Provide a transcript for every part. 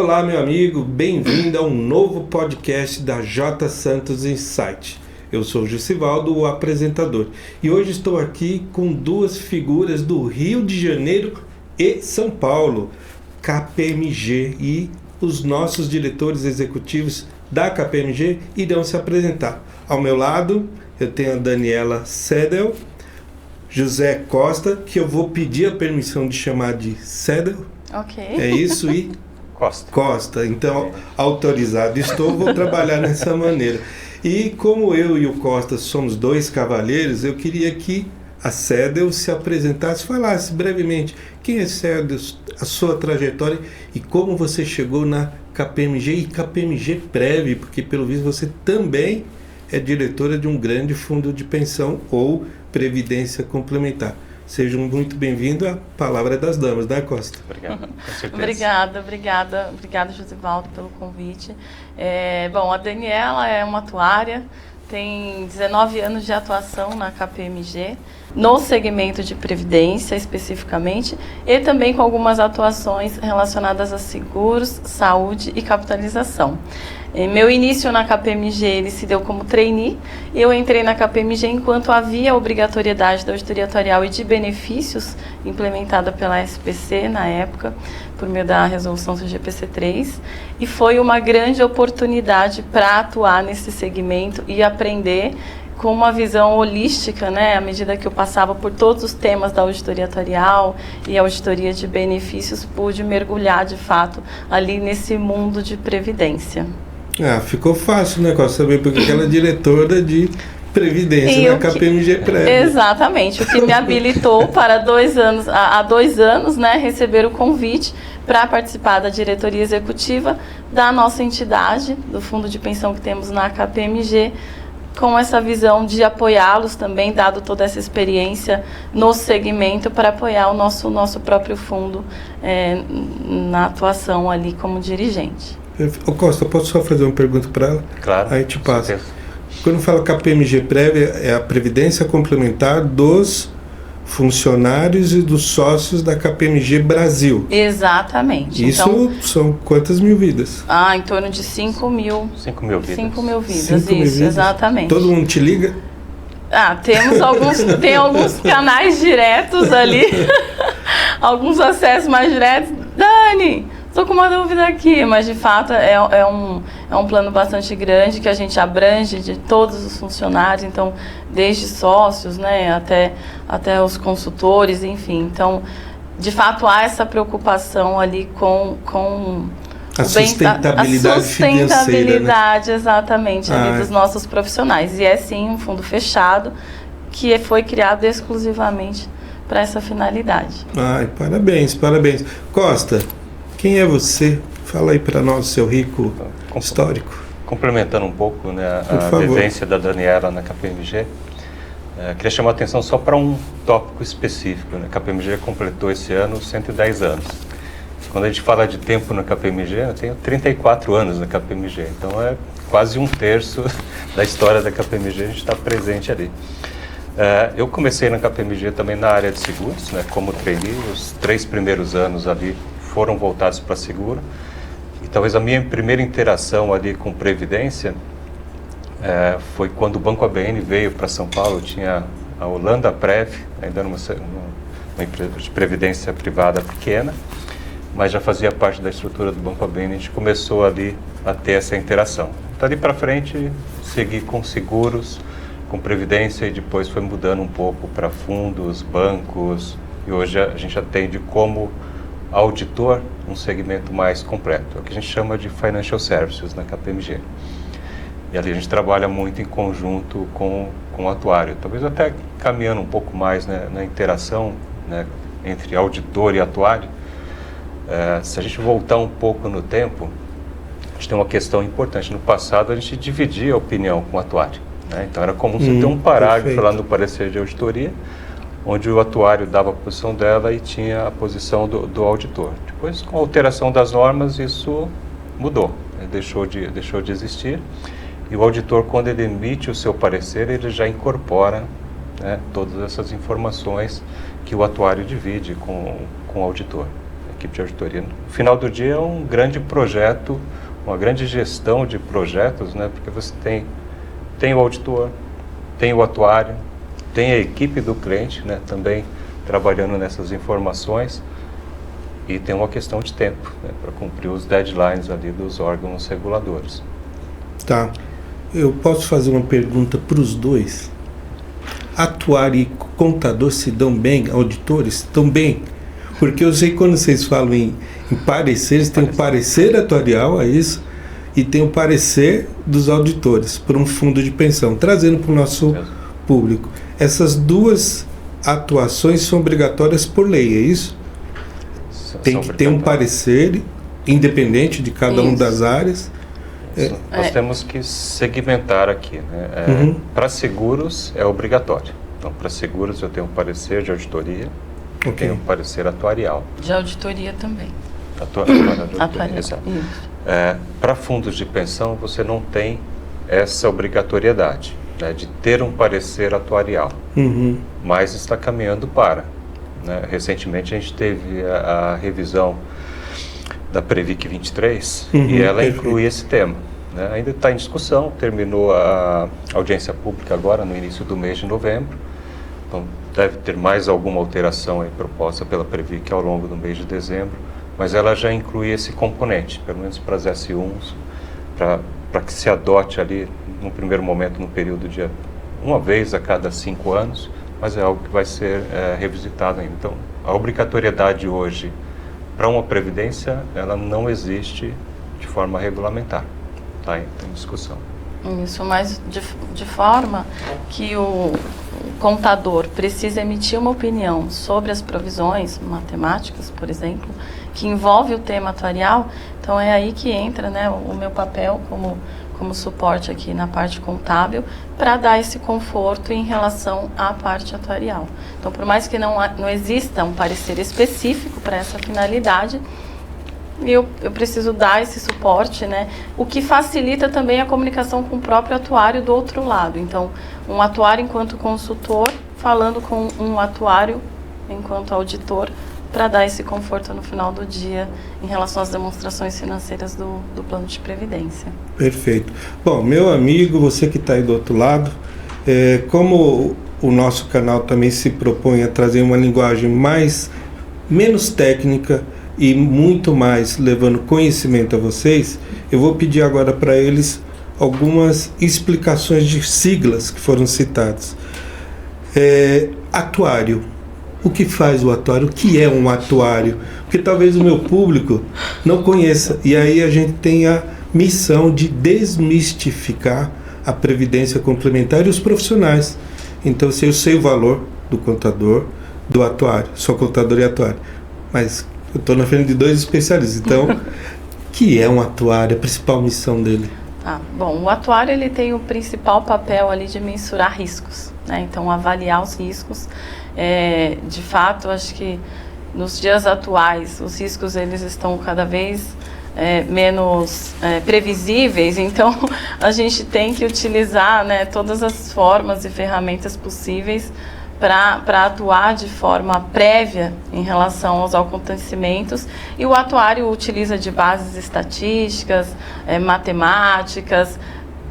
Olá, meu amigo, bem-vindo a um novo podcast da J Santos Insight. Eu sou o Jussivaldo, o apresentador, e hoje estou aqui com duas figuras do Rio de Janeiro e São Paulo, KPMG, e os nossos diretores executivos da KPMG irão se apresentar. Ao meu lado, eu tenho a Daniela Sedel, José Costa, que eu vou pedir a permissão de chamar de Sedel. Ok. É isso, e Costa. Então, autorizado estou, vou trabalhar dessa maneira. E como eu e o Costa somos dois cavalheiros, eu queria que a Sedel se apresentasse, falasse brevemente quem é Sedel, a sua trajetória e como você chegou na KPMG e KPMG Prev, porque pelo visto você também é diretora de um grande fundo de pensão ou previdência complementar. Sejam muito bem-vindos, a palavra é das damas, né, Costa? Obrigado, com certeza. Obrigada, Josivaldo, pelo convite. Bom, a Daniela é uma atuária, tem 19 anos de atuação na KPMG, no segmento de previdência especificamente, e também com algumas atuações relacionadas a seguros, saúde e capitalização. Meu início na KPMG ele se deu como trainee. Eu entrei na KPMG enquanto havia a obrigatoriedade da auditoria atuarial e de benefícios implementada pela SPC na época, por meio da resolução CGPC 3, e foi uma grande oportunidade para atuar nesse segmento e aprender com uma visão holística, né, à medida que eu passava por todos os temas da auditoria atuarial e auditoria de benefícios, pude mergulhar de fato ali nesse mundo de previdência. Ficou fácil, né, Costa, saber porque ela é diretora de previdência na KPMG Prev. Exatamente, o que me habilitou para há 2 anos, né, receber o convite para participar da diretoria executiva da nossa entidade, do fundo de pensão que temos na KPMG, com essa visão de apoiá-los também, dado toda essa experiência no segmento, para apoiar o nosso próprio fundo na atuação ali como dirigente. Ô Costa, posso só fazer uma pergunta para ela? Claro. Aí te passa. Quando fala KPMG Prev, é a previdência complementar dos funcionários e dos sócios da KPMG Brasil. Exatamente. Isso então, são quantas mil vidas? Em torno de 5 mil. 5 mil vidas. 5 mil vidas, 5 mil isso, vidas. Exatamente. Todo mundo te liga? Tem alguns canais diretos ali, alguns acessos mais diretos. Dani, estou com uma dúvida aqui, mas de fato é um plano bastante grande que a gente abrange de todos os funcionários, então desde sócios, né, até os consultores, enfim. Então, de fato, há essa preocupação ali com a sustentabilidade financeira, né? Exatamente, ali dos nossos profissionais. E é sim um fundo fechado que foi criado exclusivamente para essa finalidade. Parabéns. Costa, quem é você? Fala aí para nós, seu rico histórico. Complementando um pouco, né, a vivência da Daniela na KPMG, queria chamar a atenção só para um tópico específico. Né? A KPMG completou esse ano 110 anos. Quando a gente fala de tempo na KPMG, eu tenho 34 anos na KPMG, então é quase 1/3 da história da KPMG, a gente está presente ali. Eu comecei na KPMG também na área de seguros, né, como trainee. Os 3 primeiros anos ali foram voltados para seguro. E talvez a minha primeira interação ali com previdência foi quando o Banco ABN veio para São Paulo. Tinha a Holanda Prev, ainda numa empresa de previdência privada pequena, mas já fazia parte da estrutura do Banco ABN. A gente começou ali a ter essa interação. Dali para frente, segui com seguros, com previdência, e depois foi mudando um pouco para fundos, bancos, e hoje a gente atende como auditor um segmento mais completo, é o que a gente chama de Financial Services na KPMG. E ali a gente trabalha muito em conjunto com o atuário, talvez até caminhando um pouco mais, né, na interação, né, entre auditor e atuário. Se a gente voltar um pouco no tempo, a gente tem uma questão importante. No passado, a gente dividia a opinião com o atuário, né? Então, era comum você ter um parágrafo lá no parecer de auditoria, onde o atuário dava a posição dela e tinha a posição do auditor. Depois, com a alteração das normas, isso mudou, né? deixou de existir. E o auditor, quando ele emite o seu parecer, ele já incorpora, né, todas essas informações que o atuário divide com o auditor. equipe de auditoria. No final do dia é um grande projeto, uma grande gestão de projetos, né? Porque você tem o auditor, tem o atuário, tem a equipe do cliente, né? Também trabalhando nessas informações, e tem uma questão de tempo, né? Para cumprir os deadlines ali dos órgãos reguladores. Tá. Eu posso fazer uma pergunta para os dois? Atuário e contador se dão bem? Auditores estão bem? Porque eu sei que quando vocês falam em pareceres, tem o parecer atuarial, é isso, e tem o parecer dos auditores para um fundo de pensão, trazendo para o nosso público. Essas duas atuações são obrigatórias por lei, é isso? Tem que ter um parecer independente de cada uma das áreas. Nós temos que segmentar aqui, né? Para seguros é obrigatório. Então, para seguros eu tenho um parecer de auditoria, tenho um parecer atuarial. De auditoria também. Atuarial, exato. Para fundos de pensão, você não tem essa obrigatoriedade, né, de ter um parecer atuarial, mas está caminhando para. Né? Recentemente a gente teve a revisão da Previc 23 e ela inclui esse tema. Né? Ainda está em discussão, terminou a audiência pública agora no início do mês de novembro, então deve ter mais alguma alteração aí proposta pela Previc ao longo do mês de dezembro, mas ela já inclui esse componente, pelo menos para as S1s, para que se adote ali, no primeiro momento, no período de uma vez a cada 5 anos, mas é algo que vai ser revisitado ainda. Então, a obrigatoriedade hoje para uma previdência, ela não existe de forma regulamentar, está em discussão. Isso, mas de forma que o contador precisa emitir uma opinião sobre as provisões matemáticas, por exemplo, que envolve o tema atuarial, então é aí que entra, né, o meu papel como suporte aqui na parte contábil, para dar esse conforto em relação à parte atuarial. Então, por mais que não exista um parecer específico para essa finalidade, eu preciso dar esse suporte, né? O que facilita também a comunicação com o próprio atuário do outro lado. Então, um atuário enquanto consultor, falando com um atuário enquanto auditor, para dar esse conforto no final do dia em relação às demonstrações financeiras do plano de previdência. Perfeito. Bom, meu amigo, você que está aí do outro lado, como o nosso canal também se propõe a trazer uma linguagem menos técnica e muito mais levando conhecimento a vocês, eu vou pedir agora para eles algumas explicações de siglas que foram citadas. Atuário. O que faz o atuário? O que é um atuário? Porque talvez o meu público não conheça. E aí a gente tem a missão de desmistificar a previdência complementar e os profissionais. Então, se eu sei o valor do contador, do atuário, sou contador e atuário, mas eu estou na frente de 2 especialistas. Então, o que é um atuário? A principal missão dele? Bom, o atuário ele tem o principal papel ali de mensurar riscos, né? Então, avaliar os riscos. De fato, acho que nos dias atuais os riscos eles estão cada vez menos previsíveis, então a gente tem que utilizar, né, todas as formas e ferramentas possíveis para atuar de forma prévia em relação aos acontecimentos, e o atuário utiliza de bases estatísticas, matemáticas,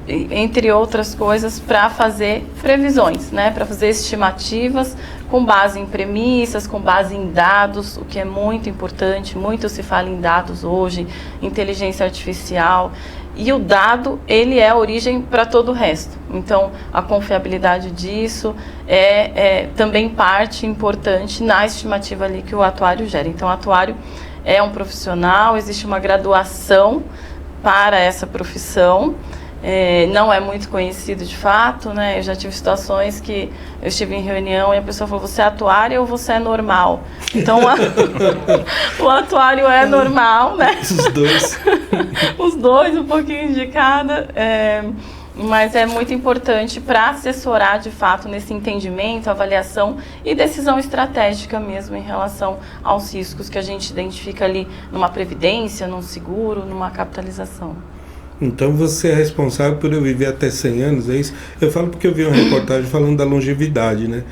entre outras coisas, para fazer previsões, né, para fazer estimativas com base em premissas, com base em dados, o que é muito importante. Muito se fala em dados hoje, inteligência artificial, e o dado, ele é a origem para todo o resto. Então, a confiabilidade disso é também parte importante na estimativa ali que o atuário gera. Então, o atuário é um profissional, existe uma graduação para essa profissão. Não é muito conhecido de fato, né? Eu já tive situações que eu estive em reunião e a pessoa falou: você é atuário ou você é normal? Então o atuário é normal, né? Os dois. Os dois, um pouquinho de cada. Mas é muito importante para assessorar de fato nesse entendimento, avaliação e decisão estratégica mesmo em relação aos riscos que a gente identifica ali numa previdência, num seguro, numa capitalização. Então você é responsável por eu viver até 100 anos, é isso? Eu falo porque eu vi uma reportagem falando da longevidade, né?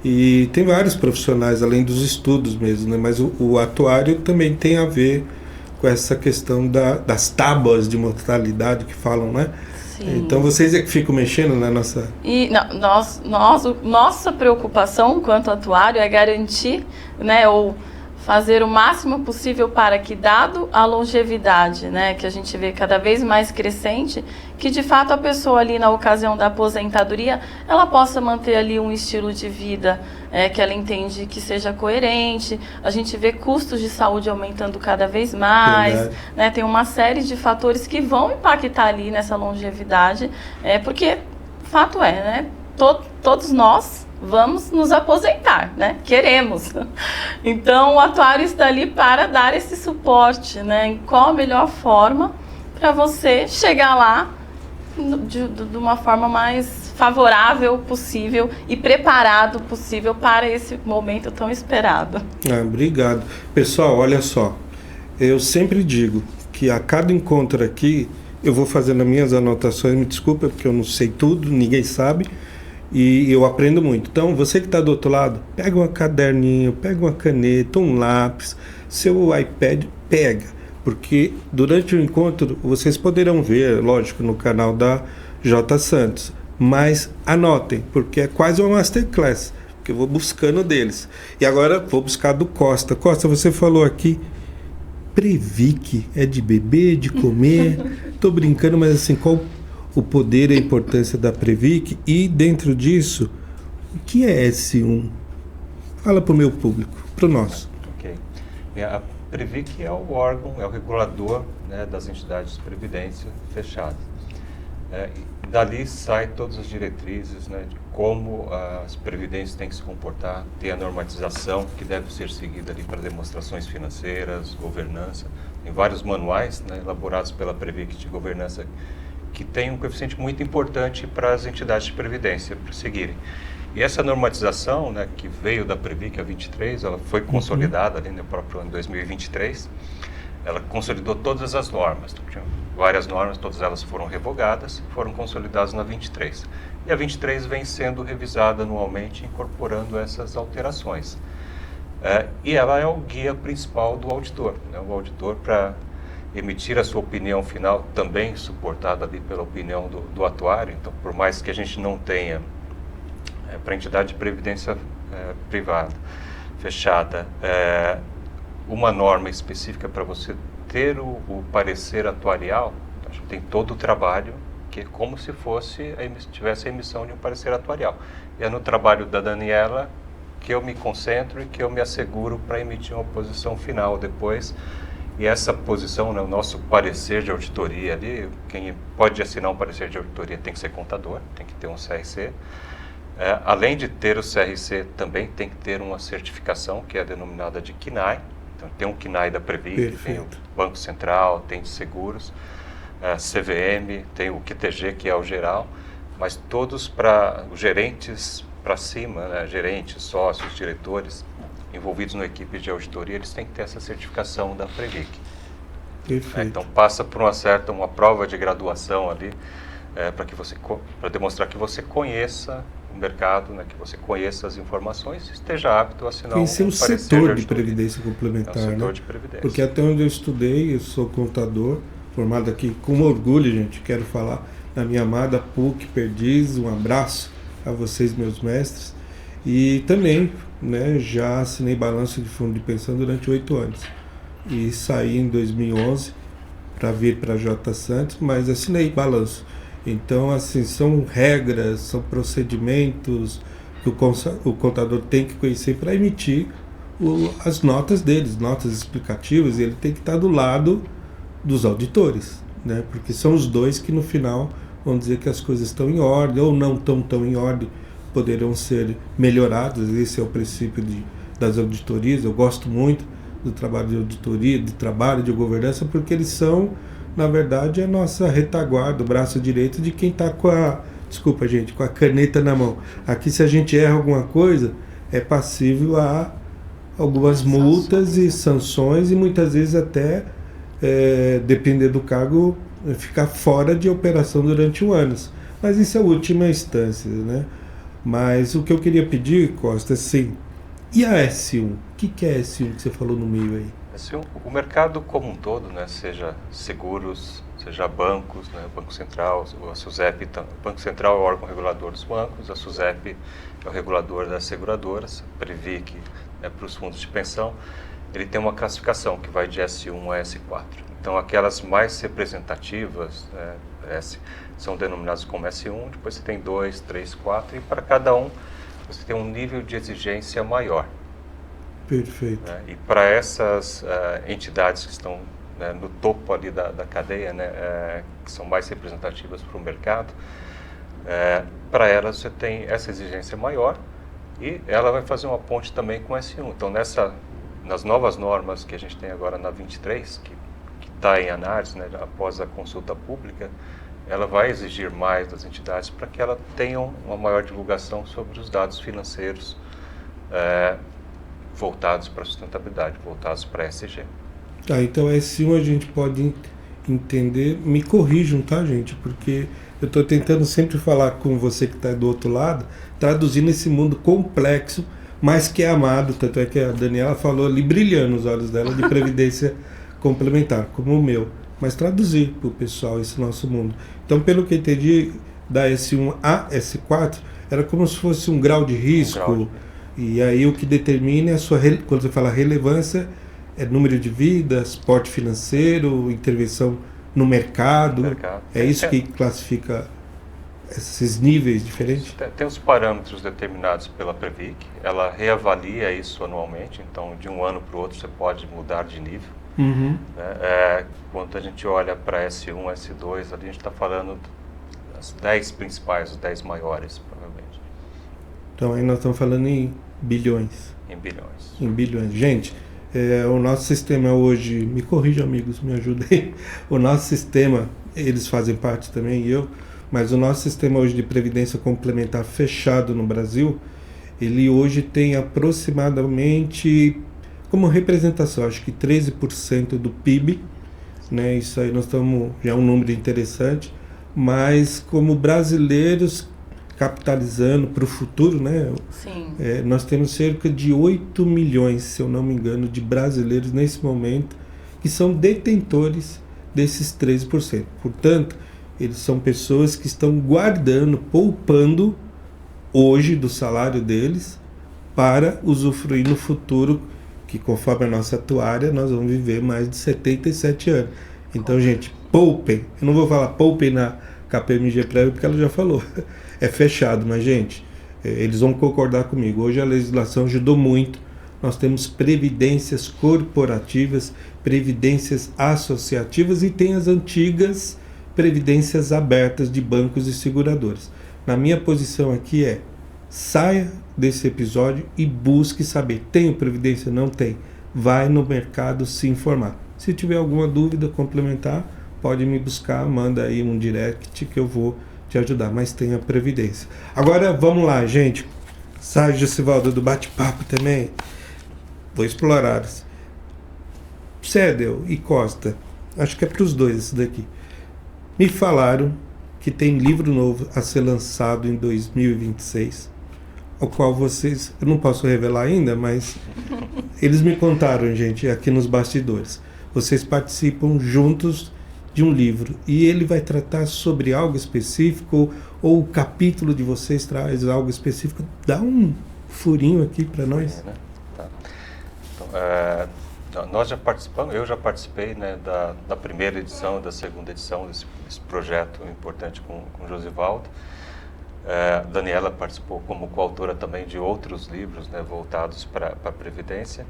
E tem vários profissionais, além dos estudos mesmo, né? Mas o atuário também tem a ver com essa questão das tábuas de mortalidade que falam, né? Sim. Então vocês é que ficam mexendo na nossa... E nossa preocupação quanto atuário é garantir, né, ou fazer o máximo possível para que, dado a longevidade, né, que a gente vê cada vez mais crescente, que de fato a pessoa ali na ocasião da aposentadoria, ela possa manter ali um estilo de vida que ela entende que seja coerente. A gente vê custos de saúde aumentando cada vez mais, né, tem uma série de fatores que vão impactar ali nessa longevidade, porque fato né, todos nós vamos nos aposentar, né? Queremos. Então, o atuário está ali para dar esse suporte, né? Em qual a melhor forma para você chegar lá de uma forma mais favorável possível e preparado possível para esse momento tão esperado. Obrigado. Pessoal, olha só, eu sempre digo que a cada encontro aqui, eu vou fazendo as minhas anotações, me desculpa porque eu não sei tudo, ninguém sabe, e eu aprendo muito. Então, você que está do outro lado, pega um caderninho, pega uma caneta, um lápis, seu iPad, pega. Porque durante o encontro, vocês poderão ver, lógico, no canal da J. Santos. Mas anotem, porque é quase uma masterclass, porque eu vou buscando deles. E agora vou buscar do Costa. Costa, você falou aqui, Previc, é de beber, de comer? Estou brincando, mas assim, qual o poder e a importância da Previc? E dentro disso, o que é S1? Fala para o meu público, para o nosso. Ok. A Previc é o órgão, é o regulador, né, das entidades de previdência fechadas. Dali saem todas as diretrizes, né, de como as previdências têm que se comportar, tem a normatização que deve ser seguida ali para demonstrações financeiras, governança. Tem vários manuais, né, elaborados pela Previc de governança que tem um coeficiente muito importante para as entidades de previdência para seguirem. E essa normatização, né, que veio da Previc, a 23, ela foi consolidada ali no próprio ano 2023. Ela consolidou todas as normas. Tinha várias normas, todas elas foram revogadas, foram consolidadas na 23. E a 23 vem sendo revisada anualmente, incorporando essas alterações. E ela é o guia principal do auditor, né? O auditor, para emitir a sua opinião final, também suportada ali pela opinião do atuário. Então, por mais que a gente não tenha para a entidade de previdência privada fechada uma norma específica para você ter o parecer atuarial, a gente tem todo o trabalho que é como se tivesse a emissão de um parecer atuarial. E é no trabalho da Daniela que eu me concentro e que eu me asseguro para emitir uma posição final depois. E essa posição, né, o nosso parecer de auditoria ali, quem pode assinar um parecer de auditoria tem que ser contador, tem que ter um CRC. Além de ter o CRC, também tem que ter uma certificação, que é denominada de CNAE. Então, tem um CNAE da Previc, tem o Banco Central, tem de seguros, CVM, tem o QTG, que é o geral, mas todos para os gerentes para cima, né, gerentes, sócios, diretores, envolvidos na equipe de auditoria, eles têm que ter essa certificação da Previc. Então, passa por uma prova de graduação ali, para demonstrar que você conheça o mercado, né, que você conheça as informações, esteja apto a assinar Conhecer o setor de previdência complementar, o setor, né? de previdência. Porque até onde eu estudei, eu sou contador, formado aqui com orgulho, gente, quero falar na minha amada PUC Perdiz, um abraço a vocês, meus mestres, e também, né, já assinei balanço de fundo de pensão durante 8 anos, e saí em 2011 para vir para a J. Santos, mas assinei balanço. Então, assim, são regras, são procedimentos que o contador tem que conhecer para emitir as notas deles, notas explicativas, e ele tem que estar do lado dos auditores, né? Porque são os dois que no final vão dizer que as coisas estão em ordem ou não estão tão em ordem, poderão ser melhoradas. Esse é o princípio das auditorias. Eu gosto muito do trabalho de auditoria, do trabalho de governança, porque eles são, na verdade, a nossa retaguarda, o braço direito de quem está com a caneta na mão. Aqui, se a gente erra alguma coisa, é passível a algumas multas e sanções, e muitas vezes até, depender do cargo, ficar fora de operação durante 1 ano. Mas isso é a última instância, né? Mas o que eu queria pedir, Costa, assim, e a S1? O que é a S1 que você falou no meio aí? S1, o mercado como um todo, né, seja seguros, seja bancos, né, Banco Central, a SUSEP, o Banco Central é o órgão regulador dos bancos, a SUSEP é o regulador das seguradoras, a Previc é para os fundos de pensão, ele tem uma classificação que vai de S1 a S4. Então, aquelas mais representativas, são denominadas como S1, depois você tem 2, 3, 4, e para cada um você tem um nível de exigência maior. Perfeito. E para essas entidades que estão no topo ali da cadeia, que são mais representativas para o mercado, para elas você tem essa exigência maior e ela vai fazer uma ponte também com S1. Então, nas novas normas que a gente tem agora na 23, que está em análise, após a consulta pública, ela vai exigir mais das entidades para que elas tenham uma maior divulgação sobre os dados financeiros voltados para a sustentabilidade, voltados para a ESG. Tá, então S1 a gente pode entender, me corrijam, tá, gente? Porque eu estou tentando sempre falar com você que está do outro lado, traduzindo esse mundo complexo, mas que é amado, tanto é que a Daniela falou ali, brilhando os olhos dela, de previdência complementar, como o meu. Mas traduzir para o pessoal esse nosso mundo. Então, pelo que eu entendi, da S1 a S4, era como se fosse um grau de risco, e aí o que determina é a sua, quando você fala relevância, é número de vidas, porte financeiro, intervenção no mercado. É isso que classifica esses níveis diferentes? Tem os parâmetros determinados pela Previc, ela reavalia isso anualmente, então de um ano para o outro você pode mudar de nível. Uhum. Quando a gente olha para S1, S2, ali a gente está falando das 10 principais, os 10 maiores, provavelmente. Então aí nós estamos falando em bilhões. Em bilhões. Em bilhões. Gente, o nosso sistema hoje, me corrijam amigos, me ajudem, o nosso sistema, eles fazem parte também, mas o nosso sistema hoje de previdência complementar fechado no Brasil, ele hoje tem aproximadamente, como representação, acho que 13% do PIB, né? Isso aí nós estamos, já é um número interessante, mas como brasileiros capitalizando para o futuro, né? Sim. Nós temos cerca de 8 milhões, se eu não me engano, de brasileiros nesse momento que são detentores desses 13%. Portanto, eles são pessoas que estão guardando, poupando hoje do salário deles para usufruir no futuro, que conforme a nossa atuária, nós vamos viver mais de 77 anos. Então, gente, poupem. Eu não vou falar poupem na KPMG Prévio, porque ela já falou. É fechado, mas, gente, eles vão concordar comigo. Hoje a legislação ajudou muito. Nós temos previdências corporativas, previdências associativas e tem as antigas previdências abertas de bancos e seguradoras. Na minha posição aqui saia desse episódio e busque saber, tem previdência? Não tem. Vai no mercado se informar. Se tiver alguma dúvida complementar, pode me buscar, manda aí um direct que eu vou te ajudar, mas tem a previdência. Agora vamos lá, gente. Sérgio Sivaldo do Bate-Papo também. Vou explorar. Cédel e Costa, acho que é para os dois esse daqui. Me falaram que tem livro novo a ser lançado em 2026, ao qual vocês, eu não posso revelar ainda, mas eles me contaram, gente, aqui nos bastidores. Vocês participam juntos de um livro e ele vai tratar sobre algo específico ou o capítulo de vocês traz algo específico. Dá um furinho aqui para nós. Tá. Então, nós já participamos, eu já participei, né, da primeira edição, da segunda edição desse projeto importante com o Josivaldo. Daniela participou como coautora também de outros livros, né, voltados para a Previdência.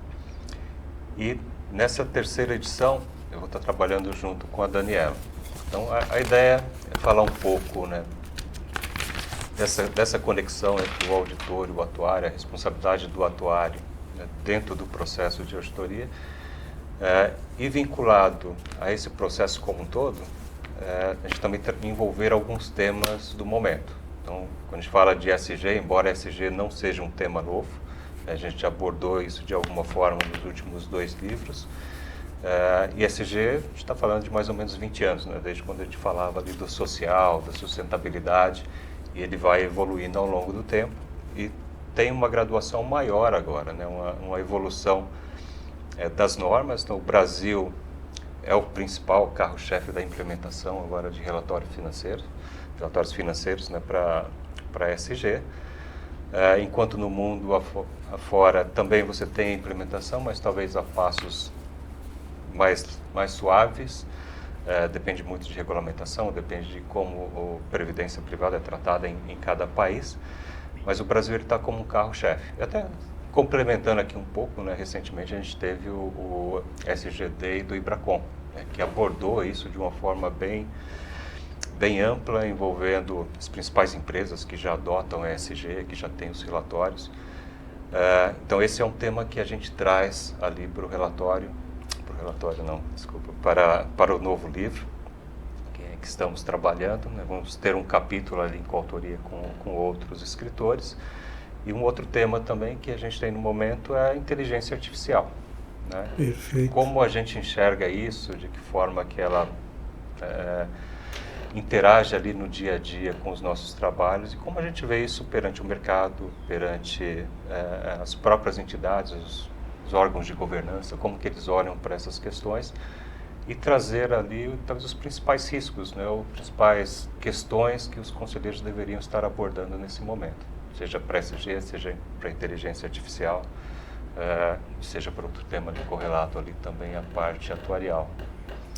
E nessa terceira edição eu vou estar trabalhando junto com a Daniela. Então a ideia é falar um pouco, né, dessa conexão entre o auditor e o atuário, a responsabilidade do atuário, né, dentro do processo de auditoria, e vinculado a esse processo como um todo, a gente também envolver alguns temas do momento. Então, quando a gente fala de ESG, embora ESG não seja um tema novo, a gente abordou isso de alguma forma nos últimos 2 livros, e ESG, a gente está falando de mais ou menos 20 anos, né? Desde quando a gente falava ali do social, da sustentabilidade, e ele vai evoluindo ao longo do tempo. e tem uma graduação maior agora, né? Uma evolução das normas. Então, o Brasil é o principal carro-chefe da implementação agora de relatórios financeiros, né, para ESG. Enquanto no mundo afora também você tem a implementação, mas talvez a passos mais suaves. Depende muito de regulamentação, depende de como a previdência privada é tratada em cada país. Mas o Brasil está como um carro-chefe. Até complementando aqui um pouco, né, recentemente a gente teve o ESG Day do IBRACON, né, que abordou isso de uma forma bem ampla, envolvendo as principais empresas que já adotam ESG, que já têm os relatórios. Então esse é um tema que a gente traz ali para o relatório não, desculpa, para o novo livro que estamos trabalhando, né? Vamos ter um capítulo ali em coautoria com outros escritores. E um outro tema também que a gente tem no momento é a inteligência artificial, né? Perfeito. Como a gente enxerga isso, de que forma que ela interage ali no dia a dia com os nossos trabalhos e como a gente vê isso perante o mercado, perante as próprias entidades, os órgãos de governança, como que eles olham para essas questões e trazer ali talvez os principais riscos, né, ou principais questões que os conselheiros deveriam estar abordando nesse momento, seja para ESG, seja para inteligência artificial, seja para outro tema de correlato ali também a parte atuarial.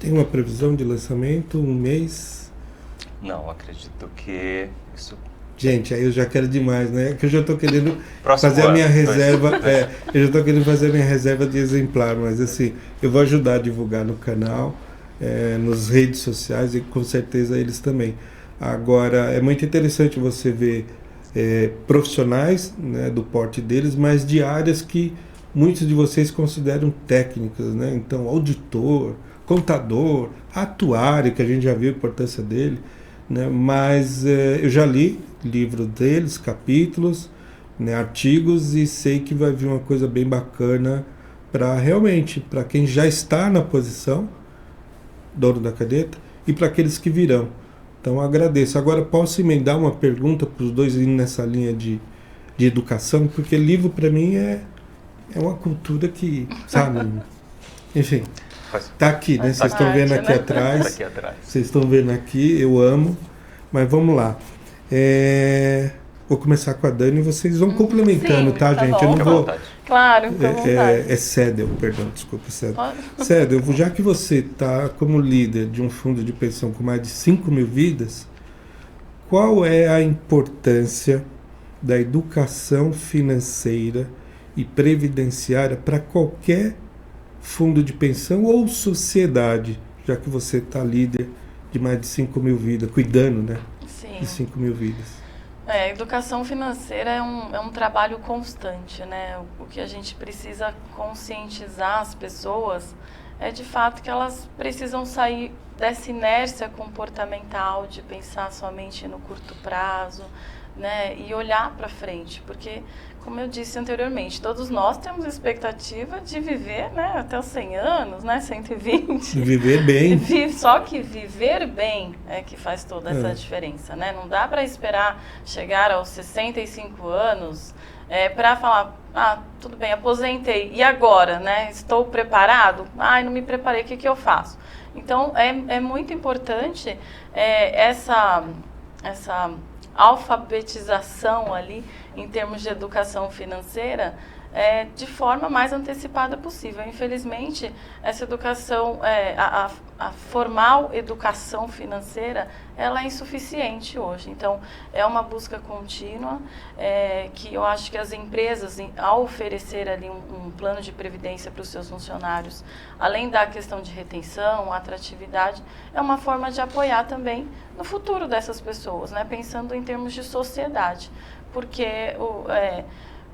Tem uma previsão de lançamento, um mês? Não, acredito que isso... Gente, aí eu já quero demais, né? Que eu já estou querendo Próximo fazer a minha ano, reserva. Eu já estou querendo fazer a minha reserva de exemplar, mas assim, eu vou ajudar a divulgar no canal, nas redes sociais e com certeza eles também. Agora, é muito interessante você ver profissionais, né, do porte deles, mas de áreas que muitos de vocês consideram técnicas, né? Então, auditor, contador, atuário, que a gente já viu a importância dele, né? Mas eu já li livros deles, capítulos, né, artigos, e sei que vai vir uma coisa bem bacana para realmente, para quem já está na posição, dono da caneta, e para aqueles que virão. Então agradeço. Agora posso emendar uma pergunta para os dois indo nessa linha de educação, porque livro para mim é uma cultura que, sabe, enfim, tá aqui, né? Vocês estão vendo aqui atrás. Vocês estão vendo aqui, eu amo. Mas vamos lá. Vou começar com a Dani e vocês vão complementando, tá, gente? Bom. Eu não vou. Claro, com vontade. Cédel, perdão, desculpa, Cédel. Cédel, já que você está como líder de um fundo de pensão com mais de 5 mil vidas, qual é a importância da educação financeira e previdenciária para qualquer fundo de pensão ou sociedade, já que você está líder de mais de 5 mil vidas, cuidando, né? Sim. De 5 mil vidas. A educação financeira é um trabalho constante, né? O que a gente precisa conscientizar as pessoas é de fato que elas precisam sair dessa inércia comportamental de pensar somente no curto prazo, né? E olhar para frente, porque, como eu disse anteriormente, todos nós temos expectativa de viver, né, até os 100 anos, né, 120. Viver bem. Só que viver bem é que faz toda essa diferença, né? Não dá para esperar chegar aos 65 anos para falar, tudo bem, aposentei, e agora, né? Estou preparado? Não me preparei, o que eu faço? Então, é muito importante essa alfabetização ali em termos de educação financeira de forma mais antecipada possível. Infelizmente, essa educação, a formal educação financeira, ela é insuficiente hoje. Então, é uma busca contínua que eu acho que as empresas, ao oferecer ali um plano de previdência para os seus funcionários, além da questão de retenção, atratividade, é uma forma de apoiar também no futuro dessas pessoas, né? Pensando em termos de sociedade. Porque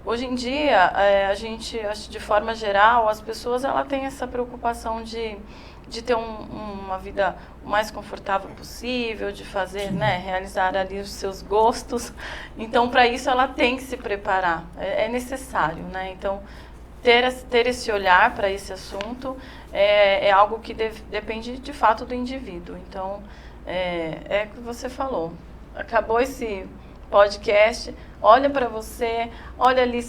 hoje em dia, a gente, de forma geral, as pessoas têm essa preocupação de ter uma vida o mais confortável possível, de fazer, né, realizar ali os seus gostos. Então, para isso, ela tem que se preparar. É necessário, né? Então, ter esse olhar para esse assunto é algo que depende, de fato, do indivíduo. Então, é o que você falou. Acabou esse podcast, olha para você, olha ali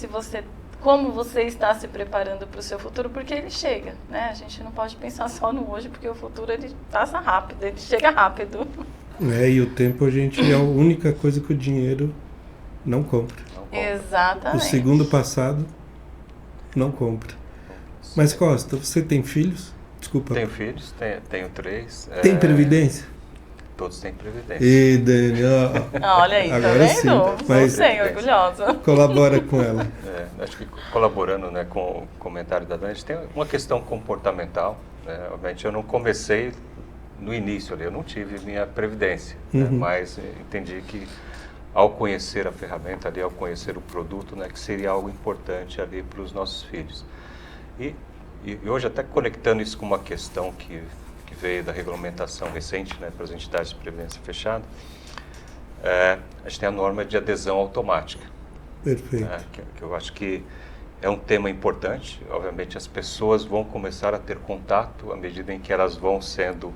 como você está se preparando para o seu futuro, porque ele chega, né? A gente não pode pensar só no hoje, porque o futuro ele passa rápido, ele chega rápido. E o tempo a gente é a única coisa que o dinheiro não compra. Exatamente. O segundo passado não compra. Mas Costa, você tem filhos? Desculpa. Tenho filhos, tenho 3. Tem previdência? Todos têm previdência. E Daniel, olha aí, tá vendo? Sim, mas sei, orgulhosa. Colabora com ela. Acho que colaborando, né, com o comentário da Dani, a gente tem uma questão comportamental. Né? Obviamente eu não comecei no início ali, eu não tive minha previdência, né? Mas entendi que ao conhecer a ferramenta ali, ao conhecer o produto, né, que seria algo importante ali para os nossos filhos. E hoje até conectando isso com uma questão que veio da regulamentação recente, né, para as entidades de previdência fechada, a gente tem a norma de adesão automática. Perfeito. Que eu acho que é um tema importante. Obviamente as pessoas vão começar a ter contato à medida em que elas vão sendo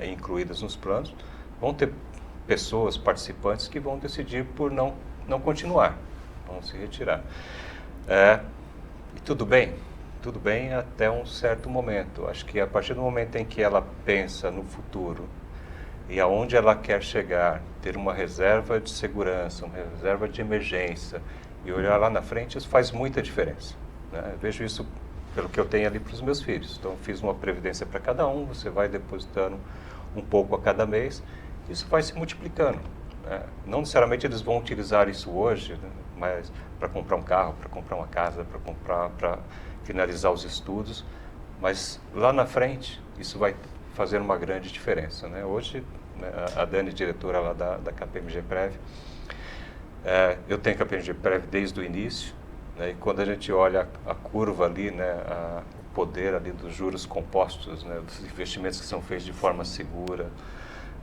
incluídas nos planos. Vão ter pessoas, participantes, que vão decidir por não continuar, vão se retirar. E tudo bem até um certo momento. Acho que a partir do momento em que ela pensa no futuro e aonde ela quer chegar, ter uma reserva de segurança, uma reserva de emergência e olhar lá na frente, isso faz muita diferença. Né? Eu vejo isso pelo que eu tenho ali para os meus filhos. Então, fiz uma previdência para cada um, você vai depositando um pouco a cada mês, isso vai se multiplicando. Né? Não necessariamente eles vão utilizar isso hoje, né? Mas para comprar um carro, para comprar uma casa, para finalizar os estudos, mas lá na frente isso vai fazer uma grande diferença. Né? Hoje, né, a Dani, diretora lá da KPMG Prev, eu tenho KPMG Prev desde o início, né, e quando a gente olha a curva ali, né, o poder ali dos juros compostos, né, dos investimentos que são feitos de forma segura,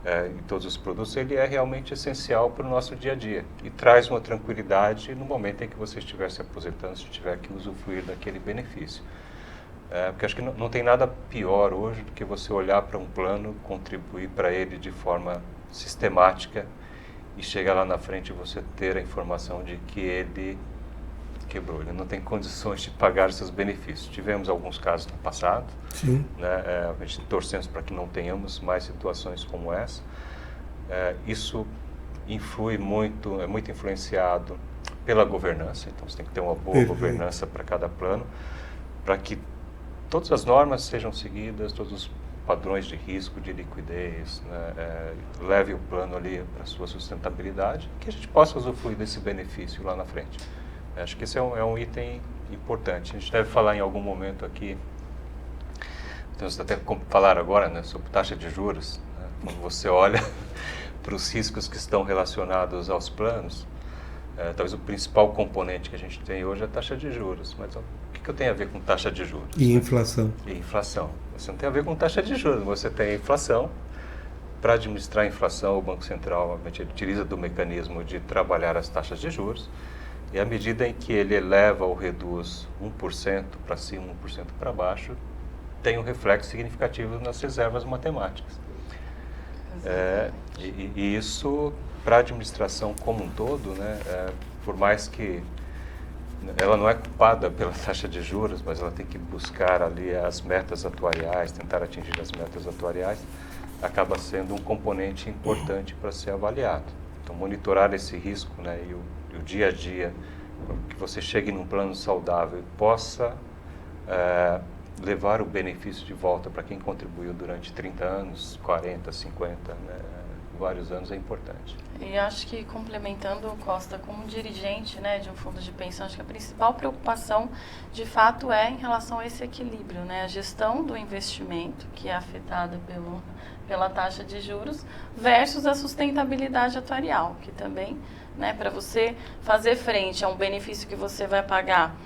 em todos os produtos, ele é realmente essencial para o nosso dia a dia e traz uma tranquilidade no momento em que você estiver se aposentando, se tiver que usufruir daquele benefício. Porque acho que não tem nada pior hoje do que você olhar para um plano, contribuir para ele de forma sistemática e chegar lá na frente e você ter a informação de que ele quebrou, ele não tem condições de pagar seus benefícios. Tivemos alguns casos no passado, né, a gente torcemos para que não tenhamos mais situações como essa. Isso influi muito, é muito influenciado pela governança, então você tem que ter uma boa governança para cada plano, para que todas as normas sejam seguidas, todos os padrões de risco, de liquidez, né, leve o plano ali para a sua sustentabilidade, que a gente possa usufruir desse benefício lá na frente. Acho que esse é um item importante. A gente deve falar em algum momento aqui, temos até falar agora, né, sobre taxa de juros. Né, quando você olha para os riscos que estão relacionados aos planos, talvez o principal componente que a gente tem hoje é a taxa de juros. Mas o que eu tenho a ver com taxa de juros? E inflação. E inflação. Você não tem a ver com taxa de juros, você tem inflação. Para administrar a inflação, o Banco Central obviamente, utiliza do mecanismo de trabalhar as taxas de juros. E à medida em que ele eleva ou reduz 1% para cima, 1% para baixo, tem um reflexo significativo nas reservas matemáticas. E isso, para a administração como um todo, né, por mais que ela não é culpada pela taxa de juros, mas ela tem que buscar ali as metas atuariais, tentar atingir as metas atuariais, acaba sendo um componente importante para ser avaliado. Então, monitorar esse risco, né, e o dia a dia, que você chegue num plano saudável e possa levar o benefício de volta para quem contribuiu durante 30 anos, 40, 50, né, vários anos, é importante. E acho que, complementando, Costa, como dirigente, né, de um fundo de pensão, acho que a principal preocupação, de fato, é em relação a esse equilíbrio, né, a gestão do investimento, que é afetada pela taxa de juros, versus a sustentabilidade atuarial, que também, né, para você fazer frente a um benefício que você vai pagar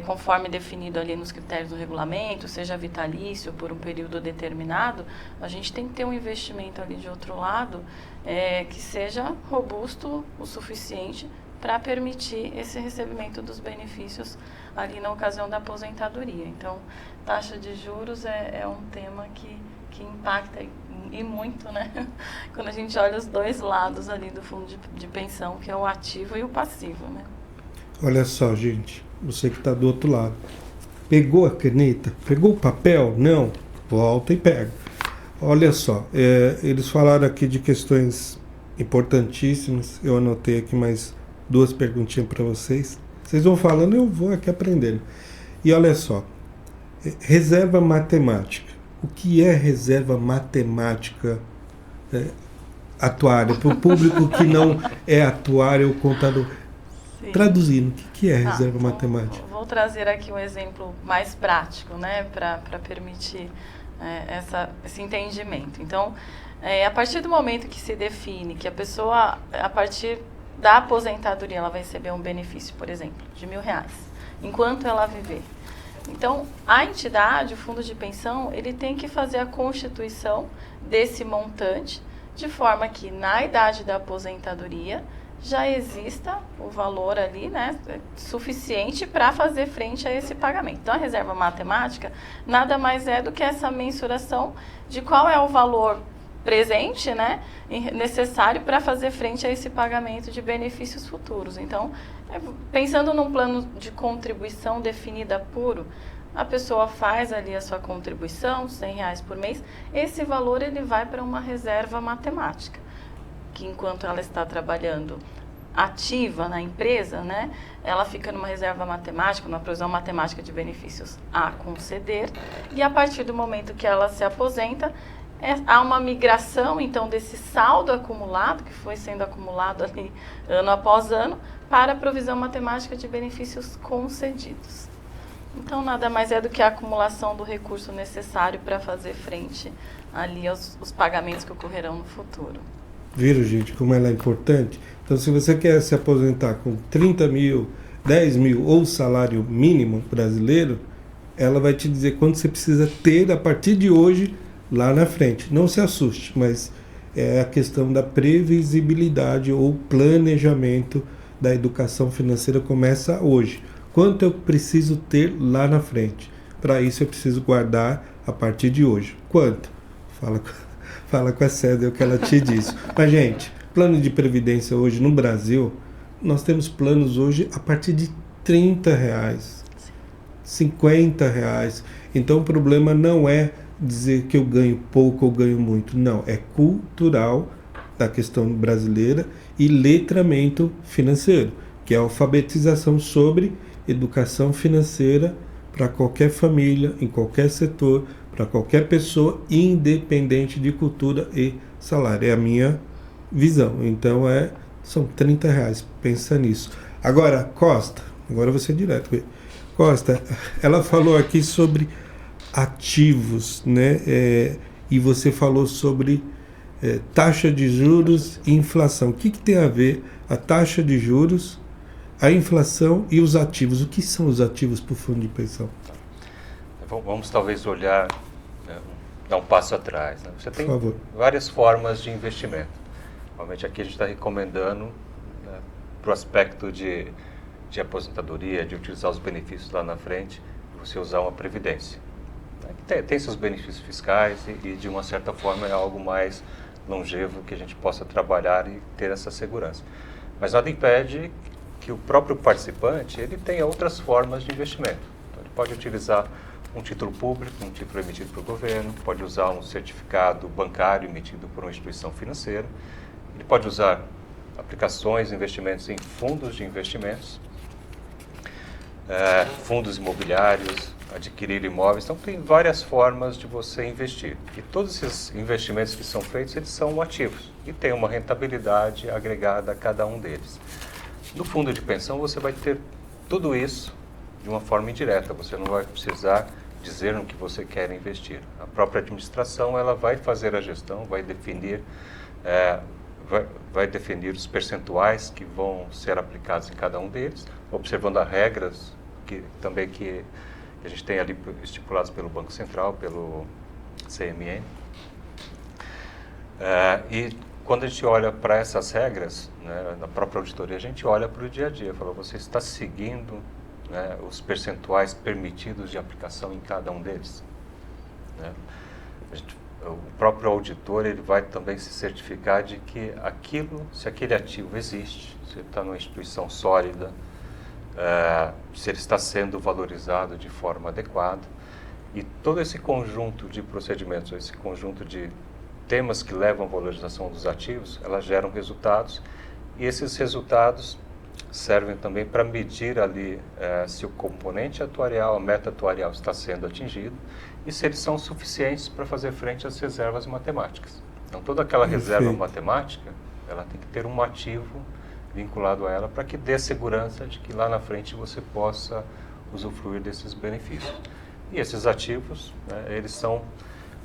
conforme definido ali nos critérios do regulamento, seja vitalício por um período determinado, a gente tem que ter um investimento ali de outro lado que seja robusto o suficiente para permitir esse recebimento dos benefícios ali na ocasião da aposentadoria. Então, taxa de juros é um tema que impacta e muito, né? Quando a gente olha os dois lados ali do fundo de pensão, que é o ativo e o passivo, né? Olha só, gente, você que está do outro lado. Pegou a caneta? Pegou o papel? Não. Volta e pega. Olha só, eles falaram aqui de questões importantíssimas. Eu anotei aqui mais 2 perguntinhas para vocês. Vocês vão falando, eu vou aqui aprendendo. E olha só, reserva matemática. O que é reserva matemática atuária? Para o público que não é atuário ou contador. Sim. Traduzindo, o que é reserva matemática? Vou trazer aqui um exemplo mais prático, né, para permitir esse entendimento. Então, a partir do momento que se define que a pessoa, a partir da aposentadoria, ela vai receber um benefício, por exemplo, de R$1.000, enquanto ela viver. Então, a entidade, o fundo de pensão, ele tem que fazer a constituição desse montante, de forma que na idade da aposentadoria já exista o valor ali, né, suficiente para fazer frente a esse pagamento. Então, a reserva matemática nada mais é do que essa mensuração de qual é o valor presente, né, necessário para fazer frente a esse pagamento de benefícios futuros. Então, pensando num plano de contribuição definida puro, a pessoa faz ali a sua contribuição, R$100 por mês, esse valor ele vai para uma reserva matemática, que enquanto ela está trabalhando ativa na empresa, né, ela fica numa reserva matemática, numa provisão matemática de benefícios a conceder, e a partir do momento que ela se aposenta, há uma migração, então, desse saldo acumulado, que foi sendo acumulado ali ano após ano, para a provisão matemática de benefícios concedidos. Então, nada mais é do que a acumulação do recurso necessário para fazer frente ali aos pagamentos que ocorrerão no futuro. Viram, gente, como ela é importante? Então, se você quer se aposentar com 30 mil, 10 mil ou salário mínimo brasileiro, ela vai te dizer quanto você precisa ter a partir de hoje, lá na frente. Não se assuste, mas é a questão da previsibilidade ou planejamento da educação financeira começa hoje. Quanto eu preciso ter lá na frente? Para isso eu preciso guardar a partir de hoje. Quanto? Fala com a Célia o que ela te disse. Mas, gente, plano de previdência hoje no Brasil, nós temos planos hoje a partir de R$30, R$50. Então o problema não é dizer que eu ganho pouco ou ganho muito. Não, é cultural da questão brasileira e letramento financeiro, que é a alfabetização sobre educação financeira para qualquer família, em qualquer setor, para qualquer pessoa, independente de cultura e salário. É a minha visão. Então são R$30. Pensa nisso. Agora, Costa, agora você direto com ele. Costa, ela falou aqui sobre ativos, né? E você falou sobre taxa de juros e inflação. O que tem a ver a taxa de juros, a inflação e os ativos? O que são os ativos para o fundo de pensão? Vamos talvez olhar, dar um passo atrás. Né? Você tem várias formas de investimento. Normalmente aqui a gente está recomendando, né, para o aspecto de aposentadoria, de utilizar os benefícios lá na frente, você usar uma previdência. Tem seus benefícios fiscais e de uma certa forma é algo mais longevo que a gente possa trabalhar e ter essa segurança. Mas nada impede que o próprio participante ele tenha outras formas de investimento. Então, ele pode utilizar um título público, um título emitido pelo governo, pode usar um certificado bancário emitido por uma instituição financeira, ele pode usar aplicações, investimentos em fundos de investimentos, fundos imobiliários, adquirir imóveis. Então, tem várias formas de você investir. E todos esses investimentos que são feitos, eles são ativos e tem uma rentabilidade agregada a cada um deles. No fundo de pensão, você vai ter tudo isso de uma forma indireta. Você não vai precisar dizer no que você quer investir. A própria administração, ela vai fazer a gestão, vai definir os percentuais que vão ser aplicados em cada um deles, observando as regras que a gente tem ali estipulados pelo Banco Central, pelo CMN. E quando a gente olha para essas regras, né, na própria auditoria, a gente olha para o dia a dia, fala, você está seguindo, né, os percentuais permitidos de aplicação em cada um deles? Né? o próprio auditor ele vai também se certificar de que se aquele ativo existe, se ele está numa instituição sólida, se ele está sendo valorizado de forma adequada. E todo esse conjunto de procedimentos, esse conjunto de temas que levam à valorização dos ativos, elas geram resultados, e esses resultados servem também para medir ali se o componente atuarial, a meta atuarial está sendo atingido e se eles são suficientes para fazer frente às reservas matemáticas. Então, toda aquela reserva matemática, ela tem que ter um ativo vinculado a ela para que dê segurança de que lá na frente você possa usufruir desses benefícios. E esses ativos, eles são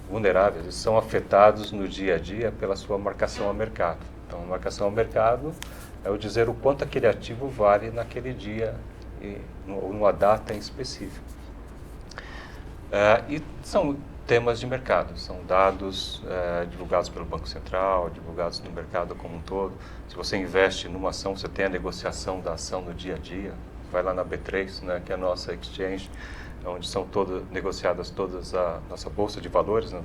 vulneráveis, eles são afetados no dia a dia pela sua marcação a mercado. Então, marcação a mercado é o dizer o quanto aquele ativo vale naquele dia ou numa data em específico. E são temas de mercado, são dados divulgados pelo Banco Central, divulgados no mercado como um todo. Se você investe numa ação, você tem a negociação da ação no dia a dia, vai lá na B3, né, que é a nossa exchange, onde são negociadas todas a nossa bolsa de valores, no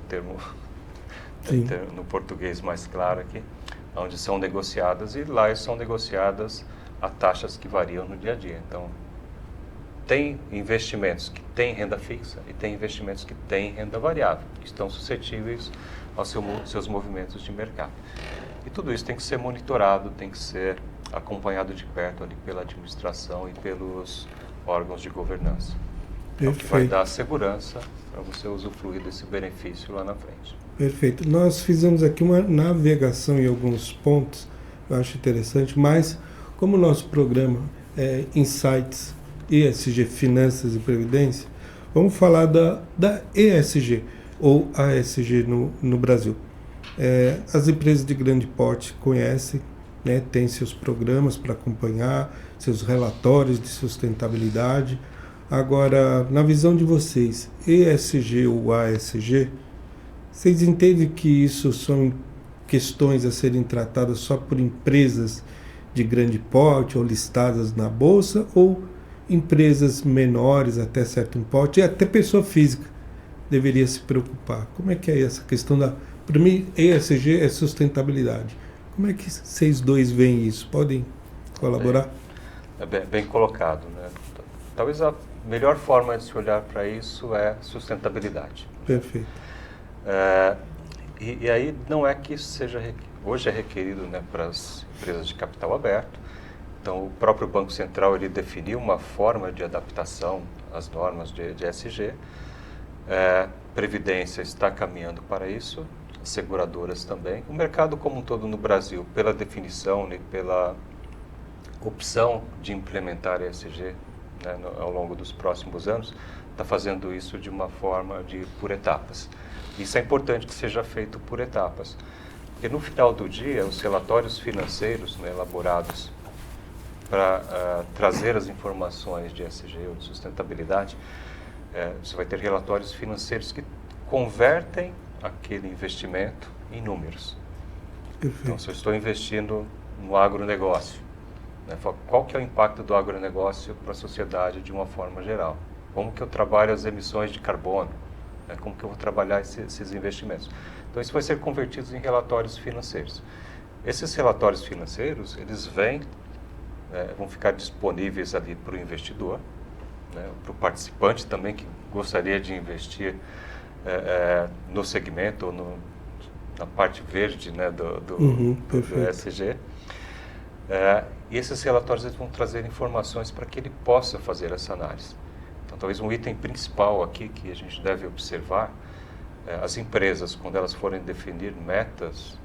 no português mais claro aqui, onde são negociadas, e lá são negociadas a taxas que variam no dia a dia. Então, tem investimentos que têm renda fixa e tem investimentos que têm renda variável, que estão suscetíveis aos seus movimentos de mercado. E tudo isso tem que ser monitorado, tem que ser acompanhado de perto ali pela administração e pelos órgãos de governança. Então, que vai dar segurança para você usufruir desse benefício lá na frente. Perfeito. Nós fizemos aqui uma navegação em alguns pontos, eu acho interessante, mas como o nosso programa é Insights ESG, Finanças e Previdência, vamos falar da ESG, ou ASG no Brasil. As empresas de grande porte conhecem, né, têm seus programas para acompanhar, seus relatórios de sustentabilidade. Agora, na visão de vocês, ESG ou ASG, vocês entendem que isso são questões a serem tratadas só por empresas de grande porte ou listadas na Bolsa, ou empresas menores até certo porte, e até pessoa física deveria se preocupar? Como é que é essa questão para mim, ESG é sustentabilidade. Como é que vocês dois veem isso? Podem colaborar? Bem colocado, né? Talvez a melhor forma de se olhar para isso é sustentabilidade. Perfeito. E aí não é que isso hoje é requerido, né, para as empresas de capital aberto. Então, o próprio Banco Central ele definiu uma forma de adaptação às normas de ESG. Previdência está caminhando para isso, as seguradoras também. O mercado como um todo no Brasil, pela definição e pela opção de implementar ESG, né, ao longo dos próximos anos, está fazendo isso de uma forma por etapas. Isso é importante que seja feito por etapas, porque no final do dia, os relatórios financeiros, né, elaborados para trazer as informações de ESG ou de sustentabilidade, você vai ter relatórios financeiros que convertem aquele investimento em números. Então, se eu estou investindo no agronegócio, né, qual que é o impacto do agronegócio para a sociedade de uma forma geral? Como que eu trabalho as emissões de carbono? Como que eu vou trabalhar esses investimentos? Então, isso vai ser convertido em relatórios financeiros. Esses relatórios financeiros, eles vão ficar disponíveis ali para o investidor, né, para o participante também que gostaria de investir no segmento ou na parte verde, né, do ESG. E esses relatórios eles vão trazer informações para que ele possa fazer essa análise. Então, talvez um item principal aqui que a gente deve observar, as empresas, quando elas forem definir metas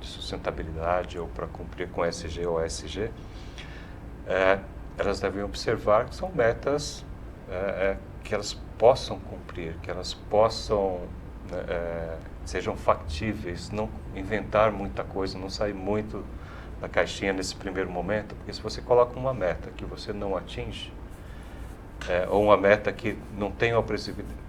de sustentabilidade ou para cumprir com ESG ou ASG, elas devem observar que são metas que elas possam cumprir, que elas possam, sejam factíveis, não inventar muita coisa, não sair muito da caixinha nesse primeiro momento, porque se você coloca uma meta que você não atinge, ou uma meta que não tem uma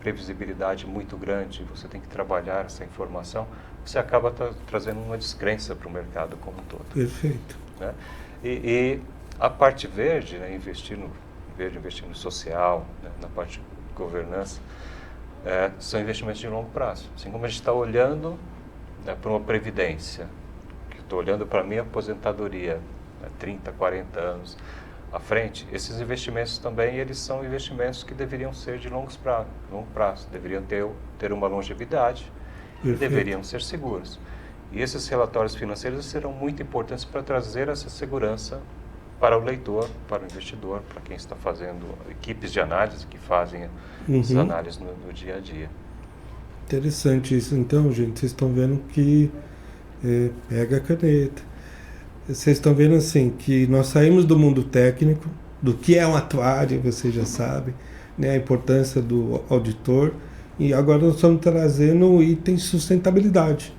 previsibilidade muito grande, você tem que trabalhar essa informação, você acaba trazendo uma descrença para o mercado como um todo. Perfeito. Né? E a parte verde, né, investir no verde, investir no social, né, na parte de governança, são investimentos de longo prazo. Assim como a gente está olhando para uma previdência, que estou olhando para a minha aposentadoria, 30, 40 anos à frente, esses investimentos também, eles são investimentos que deveriam ser de longo prazo, deveriam ter uma longevidade e deveriam ser seguros. E esses relatórios financeiros serão muito importantes para trazer essa segurança para o leitor, para o investidor, para quem está fazendo equipes de análise que fazem as análises no dia a dia. Interessante isso. Então, gente, vocês estão vendo que pega a caneta. Vocês estão vendo assim que nós saímos do mundo técnico, do que é um atuário, vocês já sabem, né, a importância do auditor, e agora nós estamos trazendo o item sustentabilidade,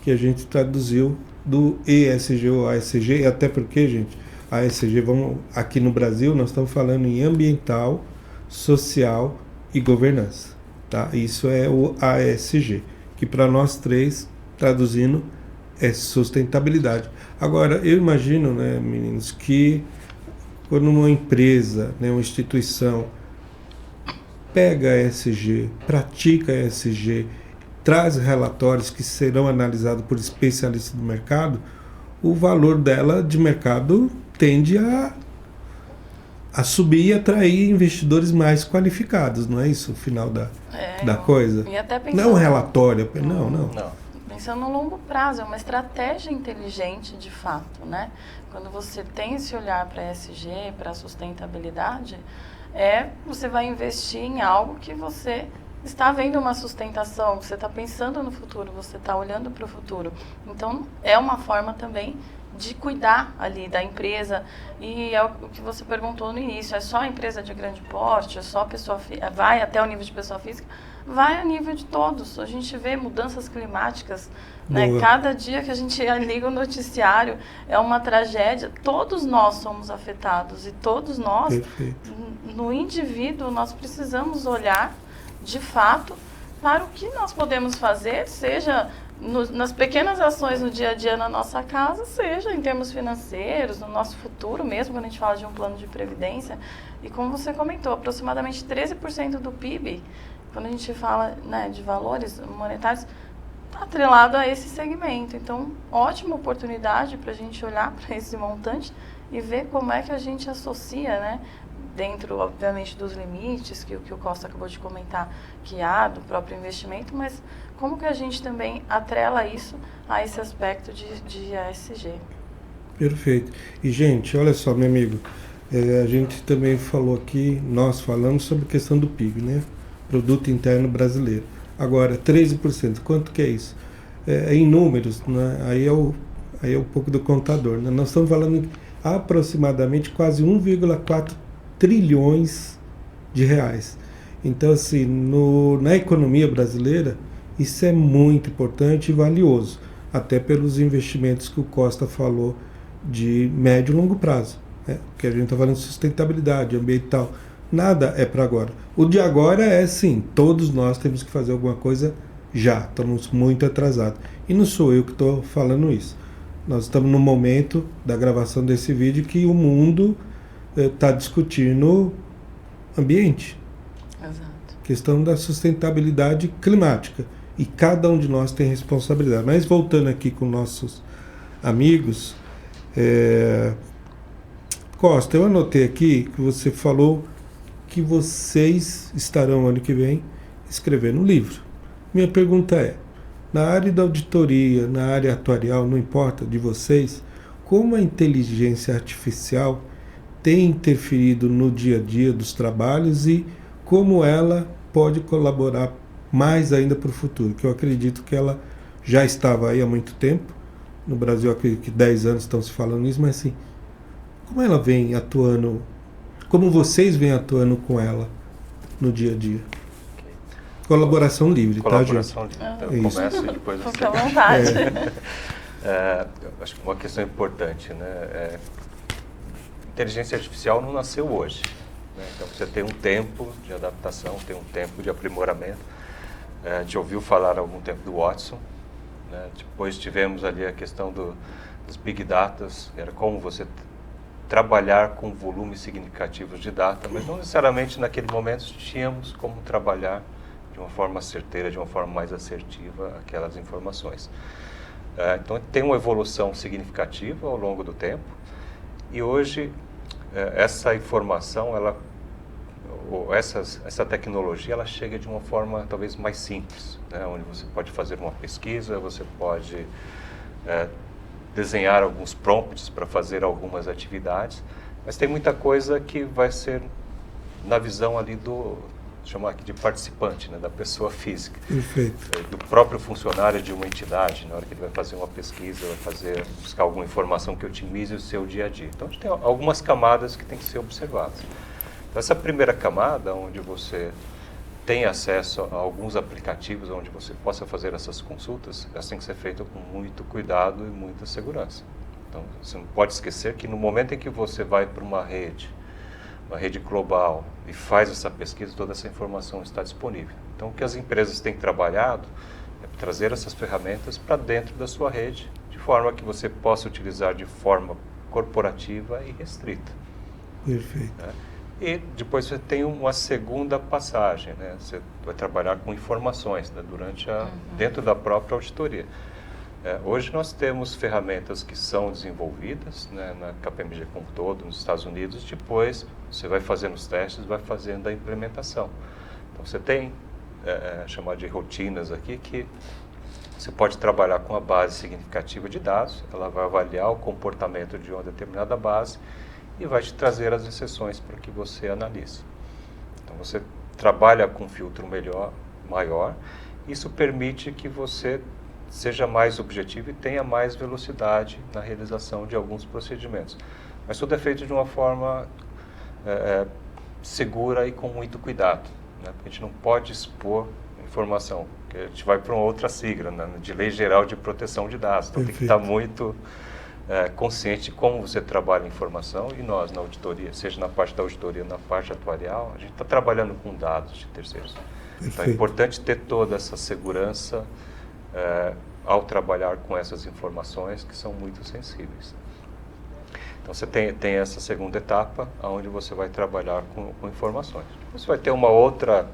que a gente traduziu do ESG ou ASG, e até porque, gente, a ASG, aqui no Brasil, nós estamos falando em ambiental, social e governança. Tá? Isso é o ASG, que para nós três, traduzindo, é sustentabilidade. Agora, eu imagino, né, meninos, que quando uma empresa, né, uma instituição pega a ESG, pratica a ESG, traz relatórios que serão analisados por especialistas do mercado, o valor dela de mercado tende a subir e atrair investidores mais qualificados, não é isso o final da coisa? E até pensando, não é um relatório, não. Pensando no longo prazo, é uma estratégia inteligente de fato, né? Quando você tem esse olhar para ESG, para a sustentabilidade, você vai investir em algo que você está vendo uma sustentação, você está pensando no futuro, você está olhando para o futuro. Então, é uma forma também de cuidar ali da empresa, e é o que você perguntou no início, é só a empresa de grande porte, é só pessoa vai até o nível de pessoa física, vai a nível de todos. A gente vê mudanças climáticas, né? Cada dia que a gente liga o noticiário é uma tragédia, todos nós somos afetados, e todos nós, no indivíduo, nós precisamos olhar de fato para o que nós podemos fazer, seja nas pequenas ações no dia a dia na nossa casa, seja em termos financeiros, no nosso futuro mesmo, quando a gente fala de um plano de previdência. E como você comentou, aproximadamente 13% do PIB, quando a gente fala, né, de valores monetários, está atrelado a esse segmento. Então, ótima oportunidade para a gente olhar para esse montante e ver como é que a gente associa, né, dentro, obviamente, dos limites que o Costa acabou de comentar, que há do próprio investimento, mas como que a gente também atrela isso a esse aspecto de ESG. Perfeito. E, gente, olha só, meu amigo, a gente também falou aqui, nós falamos sobre a questão do PIB, né? Produto Interno Brasileiro. Agora, 13%, quanto que é isso? Em números, né? Aí é um pouco do contador, né? Nós estamos falando de aproximadamente quase 1,4 trilhões de reais. Então, assim, na economia brasileira, isso é muito importante e valioso, até pelos investimentos que o Costa falou de médio e longo prazo, né? Porque a gente está falando de sustentabilidade ambiental. Nada é para agora. O de agora é sim, todos nós temos que fazer alguma coisa já, estamos muito atrasados. E não sou eu que estou falando isso. Nós estamos no momento da gravação desse vídeo que o mundo está discutindo ambiente. Exato. Questão da sustentabilidade climática. E cada um de nós tem responsabilidade. Mas voltando aqui com nossos amigos, Costa, eu anotei aqui que você falou que vocês estarão ano que vem escrevendo um livro. Minha pergunta é, na área da auditoria, na área atuarial, não importa, de vocês, como a inteligência artificial tem interferido no dia a dia dos trabalhos e como ela pode colaborar mais ainda para o futuro, que eu acredito que ela já estava aí há muito tempo, no Brasil acredito que 10 anos estão se falando isso, mas assim, como ela vem atuando, como vocês vêm atuando com ela no dia a dia? Colaboração livre, Colaboração tá, gente? Colaboração livre. Então, começo e depois você... Fique à vontade. Acho que uma questão importante, né? Inteligência artificial não nasceu hoje, né? Então você tem um tempo de adaptação, tem um tempo de aprimoramento. A gente ouviu falar há algum tempo do Watson, né? Depois tivemos ali a questão dos Big Data, era como você trabalhar com volumes significativos de data, mas não necessariamente naquele momento tínhamos como trabalhar de uma forma certeira, de uma forma mais assertiva, aquelas informações. Então, tem uma evolução significativa ao longo do tempo, e hoje essa informação, essa tecnologia, ela chega de uma forma talvez mais simples, né? Onde você pode fazer uma pesquisa, você pode desenhar alguns prompts para fazer algumas atividades, mas tem muita coisa que vai ser na visão ali chamar aqui de participante, né, da pessoa física. Perfeito. Do próprio funcionário de uma entidade, na hora que ele vai fazer uma pesquisa, vai buscar alguma informação que otimize o seu dia a dia. Então, a gente tem algumas camadas que têm que ser observadas. Então, essa primeira camada, onde você tem acesso a alguns aplicativos onde você possa fazer essas consultas, elas têm que ser feitas com muito cuidado e muita segurança. Então, você não pode esquecer que no momento em que você vai para uma rede global e faz essa pesquisa, toda essa informação está disponível. Então, o que as empresas têm trabalhado é trazer essas ferramentas para dentro da sua rede, de forma que você possa utilizar de forma corporativa e restrita. Perfeito. Né? E depois você tem uma segunda passagem, né? Você vai trabalhar com informações, né? Dentro da própria auditoria. Hoje nós temos ferramentas que são desenvolvidas, né, na KPMG como todo, nos Estados Unidos. Depois você vai fazendo os testes, vai fazendo a implementação. Então você tem chamado de rotinas aqui, que você pode trabalhar com a base significativa de dados, ela vai avaliar o comportamento de uma determinada base e vai te trazer as exceções para que você analise. Então você trabalha com um filtro maior, isso permite que você seja mais objetivo e tenha mais velocidade na realização de alguns procedimentos. Mas tudo é feito de uma forma segura e com muito cuidado, né? Porque a gente não pode expor informação, porque a gente vai para uma outra sigla, né? De Lei Geral de Proteção de Dados. Então tem que estar muito consciente de como você trabalha a informação, e nós na auditoria, seja na parte da auditoria ou na parte atuarial, a gente está trabalhando com dados de terceiros. Então é importante ter toda essa segurança ao trabalhar com essas informações que são muito sensíveis. Então você tem essa segunda etapa, onde você vai trabalhar com informações. Você vai ter uma outra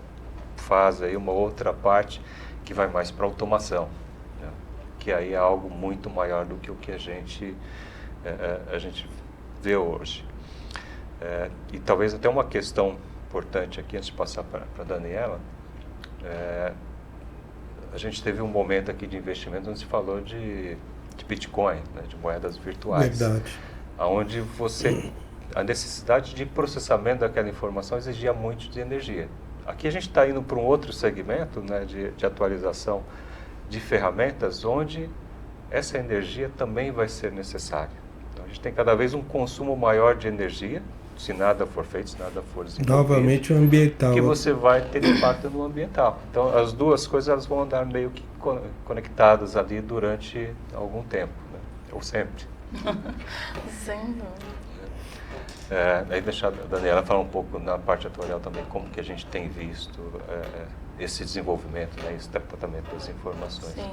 fase, aí, uma outra parte que vai mais para automação, né? Que aí é algo muito maior do que o que a gente vê hoje. E talvez até uma questão importante aqui, antes de passar para a Daniela, a gente teve um momento aqui de investimento onde se falou de Bitcoin, né, de moedas virtuais. Verdade. Onde a necessidade de processamento daquela informação exigia muito de energia. Aqui a gente está indo para um outro segmento, né, de atualização de ferramentas, onde essa energia também vai ser necessária. Então a gente tem cada vez um consumo maior de energia, se nada for feito, se nada for desenvolvido. Novamente o ambiental. Que você vai ter impacto no ambiental. Então, as duas coisas elas vão andar meio que conectadas ali durante algum tempo, né? Ou sempre. Sem dúvida. Aí deixar a Daniela falar um pouco na parte atuarial também, como que a gente tem visto esse desenvolvimento, né, esse tratamento das informações. Sim.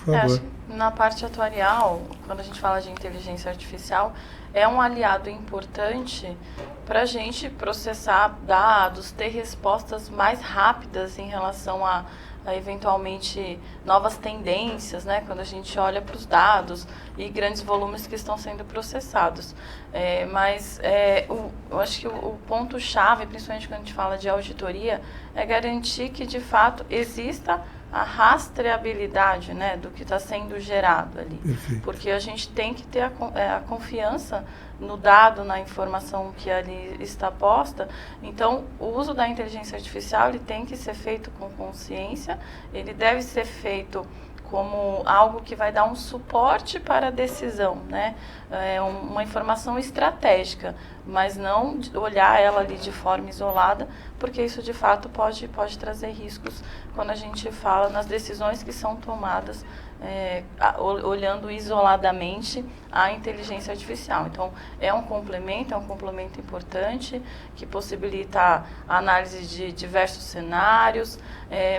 Por favor. Acho que na parte atuarial, quando a gente fala de inteligência artificial, é um aliado importante para a gente processar dados, ter respostas mais rápidas em relação a eventualmente novas tendências, né? Quando a gente olha para os dados e grandes volumes que estão sendo processados. Eu acho que o ponto-chave, principalmente quando a gente fala de auditoria, é garantir que, de fato, exista a rastreabilidade, né, do que está sendo gerado ali. Perfeito. Porque a gente tem que ter a confiança no dado, na informação que ali está posta. Então, o uso da inteligência artificial ele tem que ser feito com consciência, ele deve ser feito como algo que vai dar um suporte para a decisão, né? Uma informação estratégica, mas não olhar ela ali de forma isolada, porque isso de fato pode trazer riscos quando a gente fala nas decisões que são tomadas olhando isoladamente a inteligência artificial. Então, é um complemento importante que possibilita a análise de diversos cenários,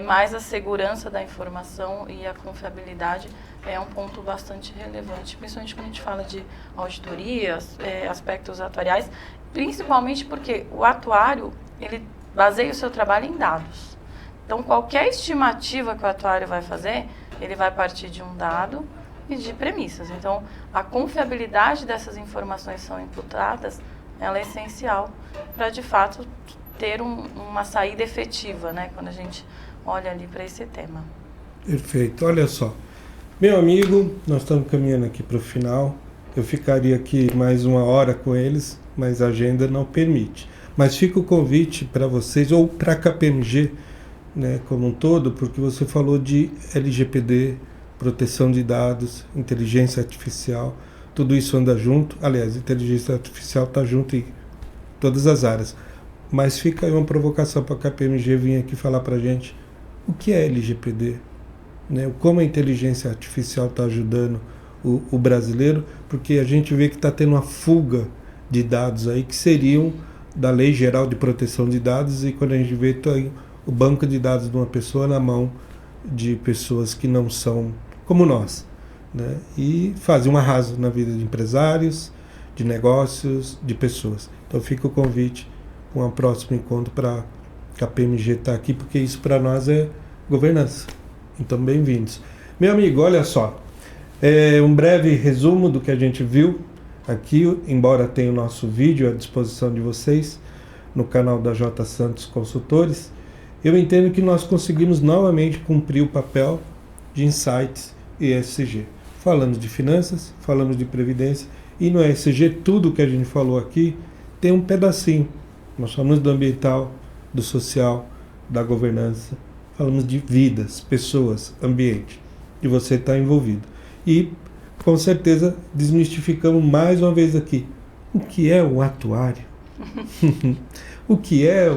mas a segurança da informação e a confiabilidade é um ponto bastante relevante, principalmente quando a gente fala de auditorias, aspectos atuariais, principalmente porque o atuário, ele baseia o seu trabalho em dados. Então, qualquer estimativa que o atuário vai fazer, ele vai partir de um dado e de premissas. Então, a confiabilidade dessas informações que são imputadas, ela é essencial para, de fato, ter uma saída efetiva, né, quando a gente olha ali para esse tema. Perfeito. Olha só, meu amigo, nós estamos caminhando aqui para o final. Eu ficaria aqui mais 1 hora com eles, mas a agenda não permite. Mas fica o convite para vocês, ou para a KPMG, né, como um todo, porque você falou de LGPD, proteção de dados, inteligência artificial, tudo isso anda junto. Aliás, inteligência artificial está junto em todas as áreas. Mas fica aí uma provocação para a KPMG vir aqui falar para a gente o que é LGPD, né, como a inteligência artificial está ajudando o brasileiro, porque a gente vê que está tendo uma fuga de dados aí que seriam da Lei Geral de Proteção de Dados, e quando a gente vê o banco de dados de uma pessoa na mão de pessoas que não são como nós, né, e fazem um arraso na vida de empresários, de negócios, de pessoas. Então fica o convite para um próximo encontro para a KPMG estar aqui, porque isso para nós é governança. Então, bem-vindos. Meu amigo, olha só, um breve resumo do que a gente viu aqui, embora tenha o nosso vídeo à disposição de vocês no canal da J. Santos Consultores. Eu entendo que nós conseguimos novamente cumprir o papel de Insights e ESG. Falamos de finanças, falamos de previdência, e no ESG tudo que a gente falou aqui tem um pedacinho. Nós falamos do ambiental, do social, da governança, falamos de vidas, pessoas, ambiente, e você está envolvido. E, com certeza, desmistificamos mais uma vez aqui o que é o atuário, o que é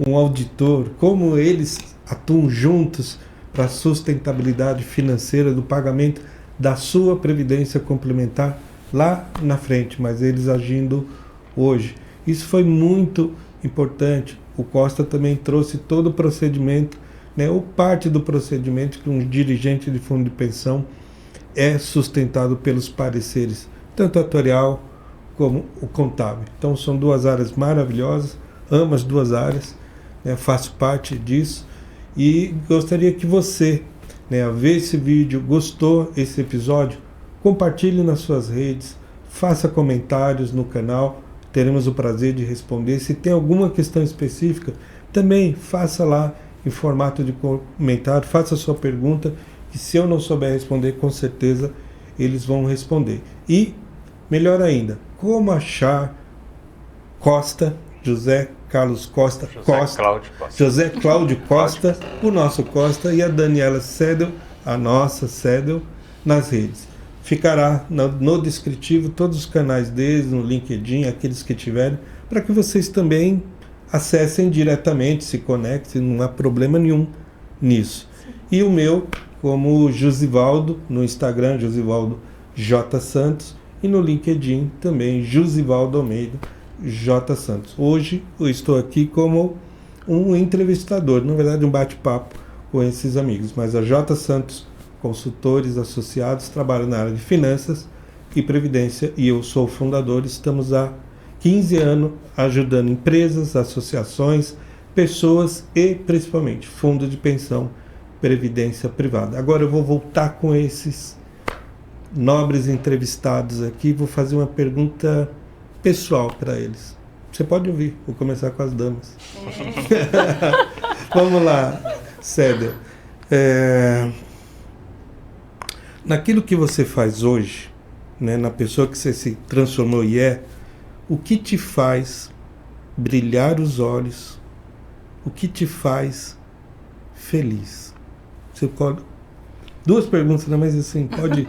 um auditor, como eles atuam juntos para a sustentabilidade financeira do pagamento da sua previdência complementar lá na frente, mas eles agindo hoje. Isso foi muito importante. O Costa também trouxe todo o procedimento, né, ou parte do procedimento que um dirigente de fundo de pensão é sustentado pelos pareceres, tanto atuarial como o contábil. Então são 2 áreas maravilhosas, amo as 2 áreas, né, faço parte disso, e gostaria que você, né, a ver esse vídeo, gostou esse episódio, compartilhe nas suas redes, faça comentários no canal, teremos o prazer de responder. Se tem alguma questão específica, também faça lá em formato de comentário, faça a sua pergunta, que se eu não souber responder, com certeza eles vão responder. E, melhor ainda, como achar Costa, José Carlos Costa, José Cláudio Costa, o nosso Costa, e a Daniela Sedel, a nossa Sedel, nas redes. Ficará no descritivo todos os canais deles, no LinkedIn, aqueles que tiverem, para que vocês também acessem diretamente, se conectem, não há problema nenhum nisso. E o meu, como Josivaldo, no Instagram, Josivaldo J. Santos, e no LinkedIn também, Josivaldo Almeida J. Santos. Hoje eu estou aqui como um entrevistador, na verdade um bate-papo com esses amigos, mas a J. Santos Consultores Associados trabalha na área de finanças e previdência, e eu sou o fundador. Estamos há 15 anos ajudando empresas, associações, pessoas e principalmente fundos de pensão, previdência privada. Agora eu vou voltar com esses nobres entrevistados aqui, vou fazer uma pergunta pessoal para eles. Você pode ouvir, vou começar com as damas. Vamos lá, Célia. Naquilo que você faz hoje, né, na pessoa que você se transformou e o que te faz brilhar os olhos? O que te faz feliz? Você pode... 2 perguntas, né, mas assim, pode...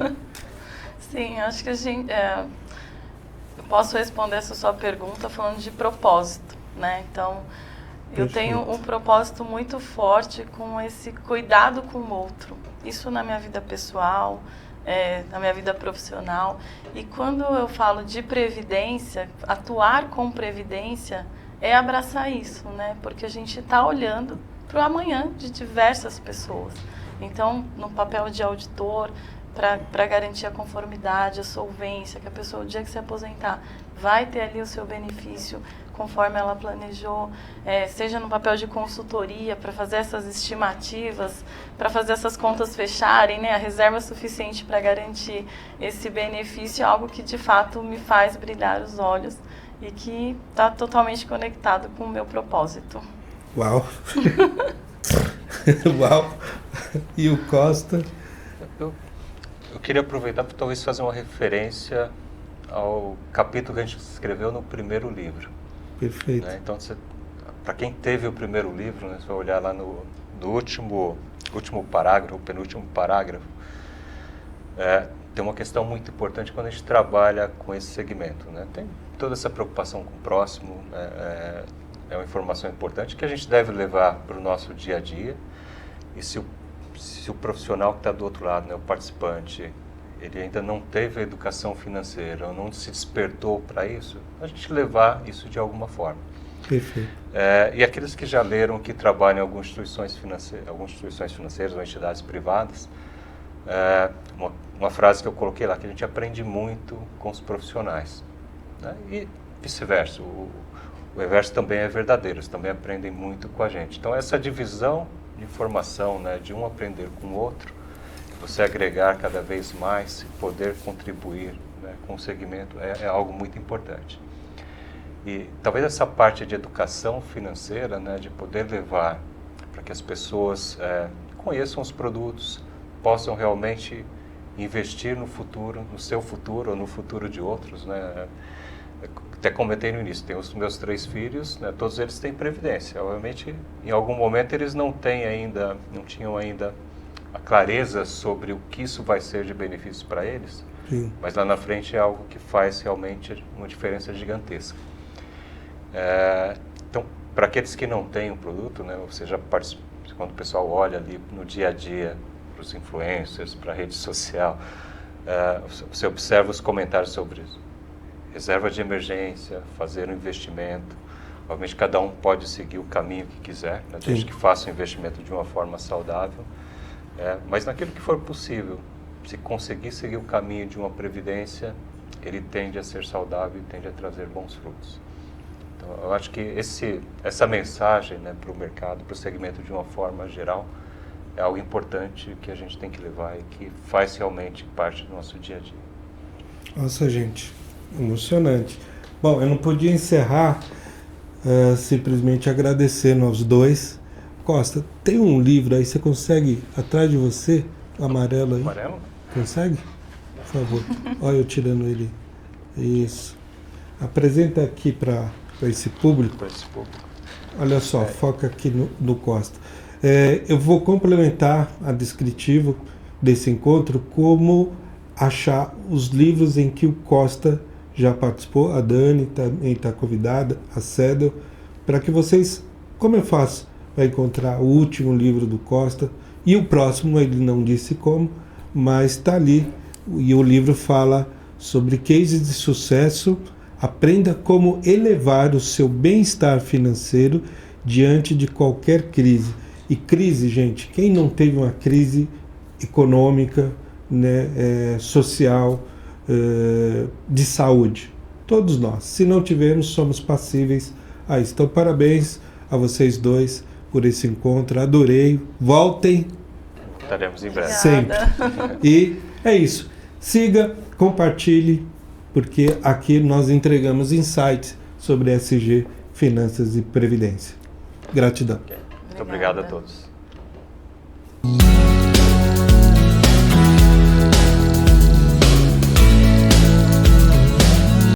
Sim, acho que eu posso responder essa sua pergunta falando de propósito, né? Então, eu tenho um propósito muito forte com esse cuidado com o outro. Isso na minha vida pessoal, na minha vida profissional. E quando eu falo de previdência, atuar com previdência é abraçar isso, né? Porque a gente está olhando para o amanhã de diversas pessoas. Então, no papel de auditor, para garantir a conformidade, a solvência, que a pessoa, o dia que se aposentar, vai ter ali o seu benefício conforme ela planejou, seja no papel de consultoria, para fazer essas estimativas, para fazer essas contas fecharem, né? A reserva suficiente para garantir esse benefício é algo que, de fato, me faz brilhar os olhos e que está totalmente conectado com o meu propósito. Uau! Uau! E o Costa? Eu queria aproveitar para talvez fazer uma referência ao capítulo que a gente escreveu no primeiro livro. Perfeito. Né? Então, para quem teve o primeiro livro, né, você vai olhar lá no último parágrafo, o penúltimo parágrafo, tem uma questão muito importante quando a gente trabalha com esse segmento. Né? Tem toda essa preocupação com o próximo, é uma informação importante que a gente deve levar para o nosso dia a dia. E se o profissional que está do outro lado, né, o participante, ele ainda não teve a educação financeira, ou não se despertou para isso, a gente levar isso de alguma forma. Perfeito. E aqueles que já leram, que trabalham em algumas instituições financeiras ou entidades privadas, uma frase que eu coloquei lá, que a gente aprende muito com os profissionais. Né? E vice-versa, o reverso também é verdadeiro, eles também aprendem muito com a gente. Então, essa divisão de informação, né, de um aprender com o outro, você agregar cada vez mais, poder contribuir, né, com o segmento, é algo muito importante. E talvez essa parte de educação financeira, né, de poder levar para que as pessoas conheçam os produtos, possam realmente investir no futuro, no seu futuro ou no futuro de outros, né? Até comentei no início, tem os meus 3 filhos, né, todos eles têm previdência. Obviamente, em algum momento eles não tinham ainda a clareza sobre o que isso vai ser de benefício para eles. Sim. Mas lá na frente é algo que faz realmente uma diferença gigantesca. Então, para aqueles que não têm o produto, né, você já participa, quando o pessoal olha ali no dia a dia, para os influencers, para a rede social, você observa os comentários sobre isso. Reserva de emergência, fazer um investimento. Obviamente, cada um pode seguir o caminho que quiser, né, desde que faça o investimento de uma forma saudável. Mas naquilo que for possível, se conseguir seguir o caminho de uma previdência, ele tende a ser saudável e tende a trazer bons frutos. Então, eu acho que essa mensagem, né, para o mercado, para o segmento de uma forma geral, é algo importante que a gente tem que levar e que faz realmente parte do nosso dia a dia. Nossa, gente, emocionante. Bom, eu não podia encerrar simplesmente agradecendo aos dois. Costa, tem um livro aí, você consegue, atrás de você, amarelo aí? Amarelo? Consegue? Por favor. Olha eu tirando ele. Isso. Apresenta aqui para esse público. Para esse público. Olha só, foca aqui no Costa. Eu vou complementar a descritivo desse encontro, como achar os livros em que o Costa já participou, a Dani também está convidada, a Cédel, para que vocês, como eu faço, vai encontrar o último livro do Costa, e o próximo ele não disse como, mas está ali, e o livro fala sobre cases de sucesso. Aprenda como elevar o seu bem-estar financeiro diante de qualquer crise. E crise, gente, quem não teve uma crise econômica, né, social, de saúde? Todos nós. Se não tivermos, somos passíveis a isso. Então, parabéns a vocês dois por esse encontro. Adorei. Voltem. Estaremos em breve. Sempre. E é isso. Siga, compartilhe, porque aqui nós entregamos insights sobre ESG, finanças e previdência. Gratidão. Muito obrigado a todos.